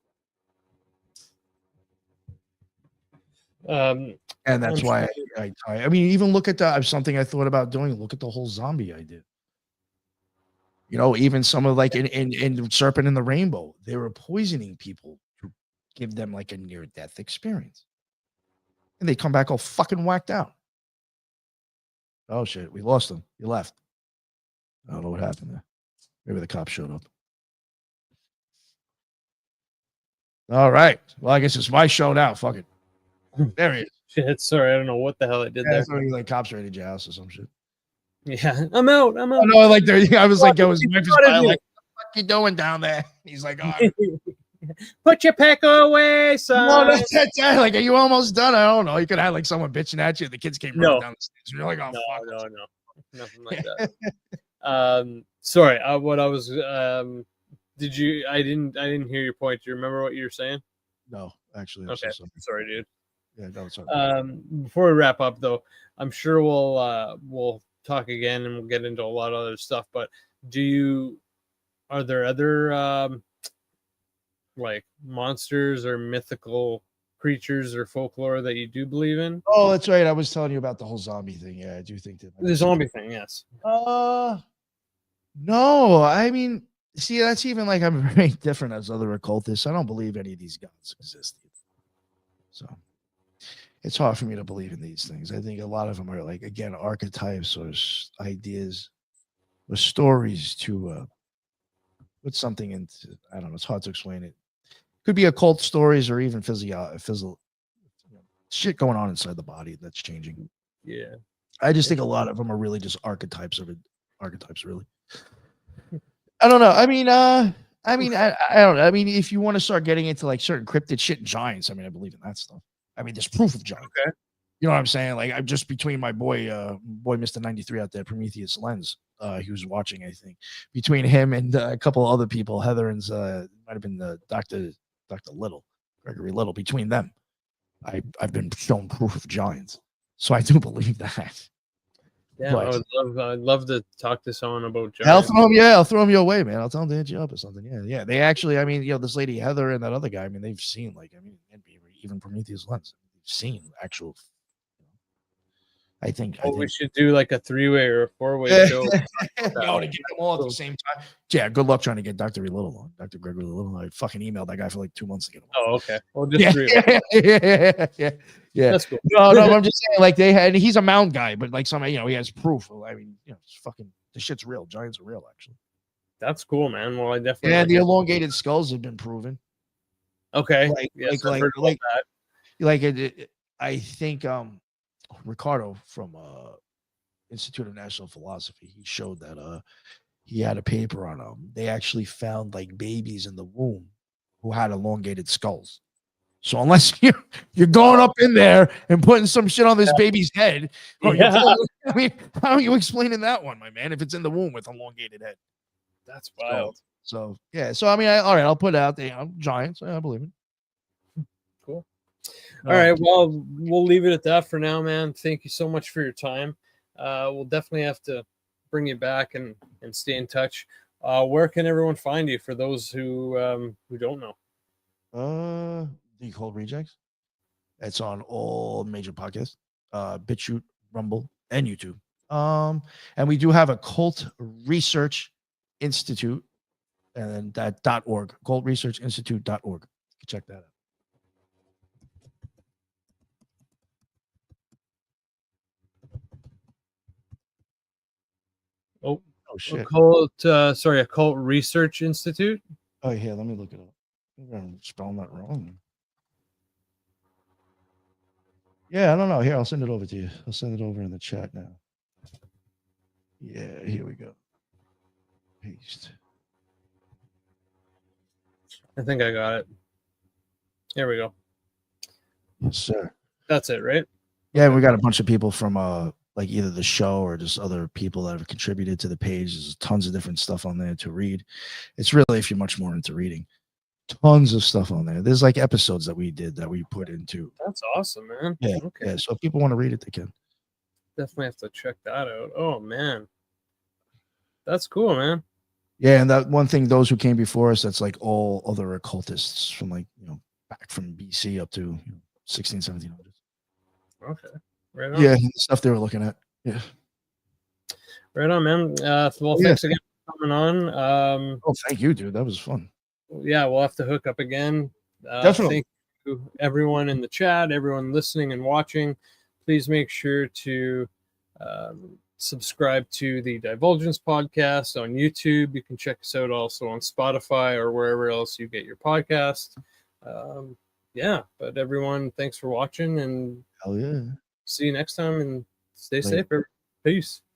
um, And I'm that's sure. why I mean, even look at something I thought about doing. Look at the whole zombie idea. Even some of like in Serpent in the Rainbow, they were poisoning people to give them like a near death experience. And they come back all fucking whacked out. Oh shit, we lost him. He left. I don't know what happened there. Maybe the cops showed up. All right. Well, I guess it's my show now. Fuck it. There he is. Shit, sorry, I don't know what the hell I did Yeah, I there. thought he was like cops raided your house or some shit. Yeah, I'm out. I'm Oh out. no, like I was like, yo, his wife is What is probably it? like, what the fuck you doing down there? He's like, oh, Put your pecker away, no, son. that's like, are you almost done? I don't know. You could have like someone bitching at you. The kids came running No, down the stairs. You're like, oh no, fuck. no, nothing like that. Sorry. What I was did you? I didn't hear your point. Do you remember what you were saying? No, actually, I'm Okay, so sorry. sorry, dude. Yeah, no, sorry. Before we wrap up, though, I'm sure we'll talk again and we'll get into a lot of other stuff. But are there other like monsters or mythical creatures or folklore that you do believe in? Oh, that's right. I was telling you about the whole zombie thing. Yeah, I do think that. The zombie thing, yes. No, I mean, see, that's even like I'm very different as other occultists. I don't believe any of these gods exist. So it's hard for me to believe in these things. I think a lot of them are like, again, archetypes or ideas or stories to put something into. I don't know. It's hard to explain it. Could be occult stories or even physical shit going on inside the body that's changing. Yeah. I just think a lot of them are really just archetypes of it. Archetypes, really. I don't know. I don't know. I mean, if you want to start getting into like certain cryptid shit and giants, I mean, I believe in that stuff. I mean, there's proof of giants. Okay. You know what I'm saying? Like I'm just between my boy Mr. 93 out there, Prometheus Lens. He was watching, I think. Between him and a couple other people, Heather and might have been the Dr. Little, Gregory Little. Between them, I've been shown proof of giants. So I do believe that. Yeah, But I'd love to talk to someone about I'll giants. throw him your way, man. I'll tell him to hit you up or something. Yeah. They actually, I mean, this lady Heather and that other guy, I mean, they've seen even Prometheus Lens. They've seen actual. I think. We should do like a 3-way or a 4-way show. No, to get them all at the same time. Yeah, good luck trying to get Dr. Little on. Dr. Gregory Little. I fucking emailed that guy for like 2 months to get him on. Oh, okay. Well, just 3. Yeah. That's cool. No, I'm just saying, like he's a mound guy, but like he has proof. I mean, it's fucking the shit's real. Giants are real, actually. That's cool, man. Well, I definitely. Yeah, the elongated skulls have been proven. Okay. I think Ricardo from Institute of National Philosophy, he showed that he had a paper on they actually found like babies in the womb who had elongated skulls. So unless you're going up in there and putting some shit on this baby's head, I mean, how are you explaining that one, my man? If it's in the womb with elongated head, that's wild. So yeah, so I mean, all right, I'll put it out there. I'm Giants, I believe it. Cool. All right, well, we'll leave it at that for now, man. Thank you so much for your time. We'll definitely have to bring you back and stay in touch. Where can everyone find you for those who don't know? The Occult Rejects. It's on all major podcasts, BitChute, Rumble, and YouTube. And we do have a Occult Research Institute, and that .org, occultresearchinstitute.org. You can check that out. Oh shit! Occult Research Institute. Oh yeah, let me look it up. I'm spelling that wrong. Yeah, I don't know. Here, I'll send it over to you. I'll send it over in the chat now. Yeah, here we go. Paste. I think I got it. Here we go. Yes, sir. That's it, right? Yeah, we got a bunch of people from like either the show or just other people that have contributed to the page. There's tons of different stuff on there to read. It's really, if you're much more into reading, tons of stuff on there. There's like episodes that we did that we put into. That's awesome, man. Yeah. Okay. Yeah. So if people want to read it, they can. Definitely have to check that out. Oh man, that's cool, man. Yeah, and that one thing, those who came before us, that's like all other occultists from like back from BC up to 16, 1700s. Okay. Right on. Yeah, the stuff they were looking at. Yeah. Right on, man. Well, thanks again for coming on. Oh, thank you, dude. That was fun. Yeah, we'll have to hook up again. Definitely. Thank you, everyone in the chat, everyone listening and watching. Please make sure to subscribe to the Divulgence podcast on YouTube. You can check us out also on Spotify or wherever else you get your podcast. Yeah, but everyone, thanks for watching, and hell yeah. See you next time, and stay safe. Peace.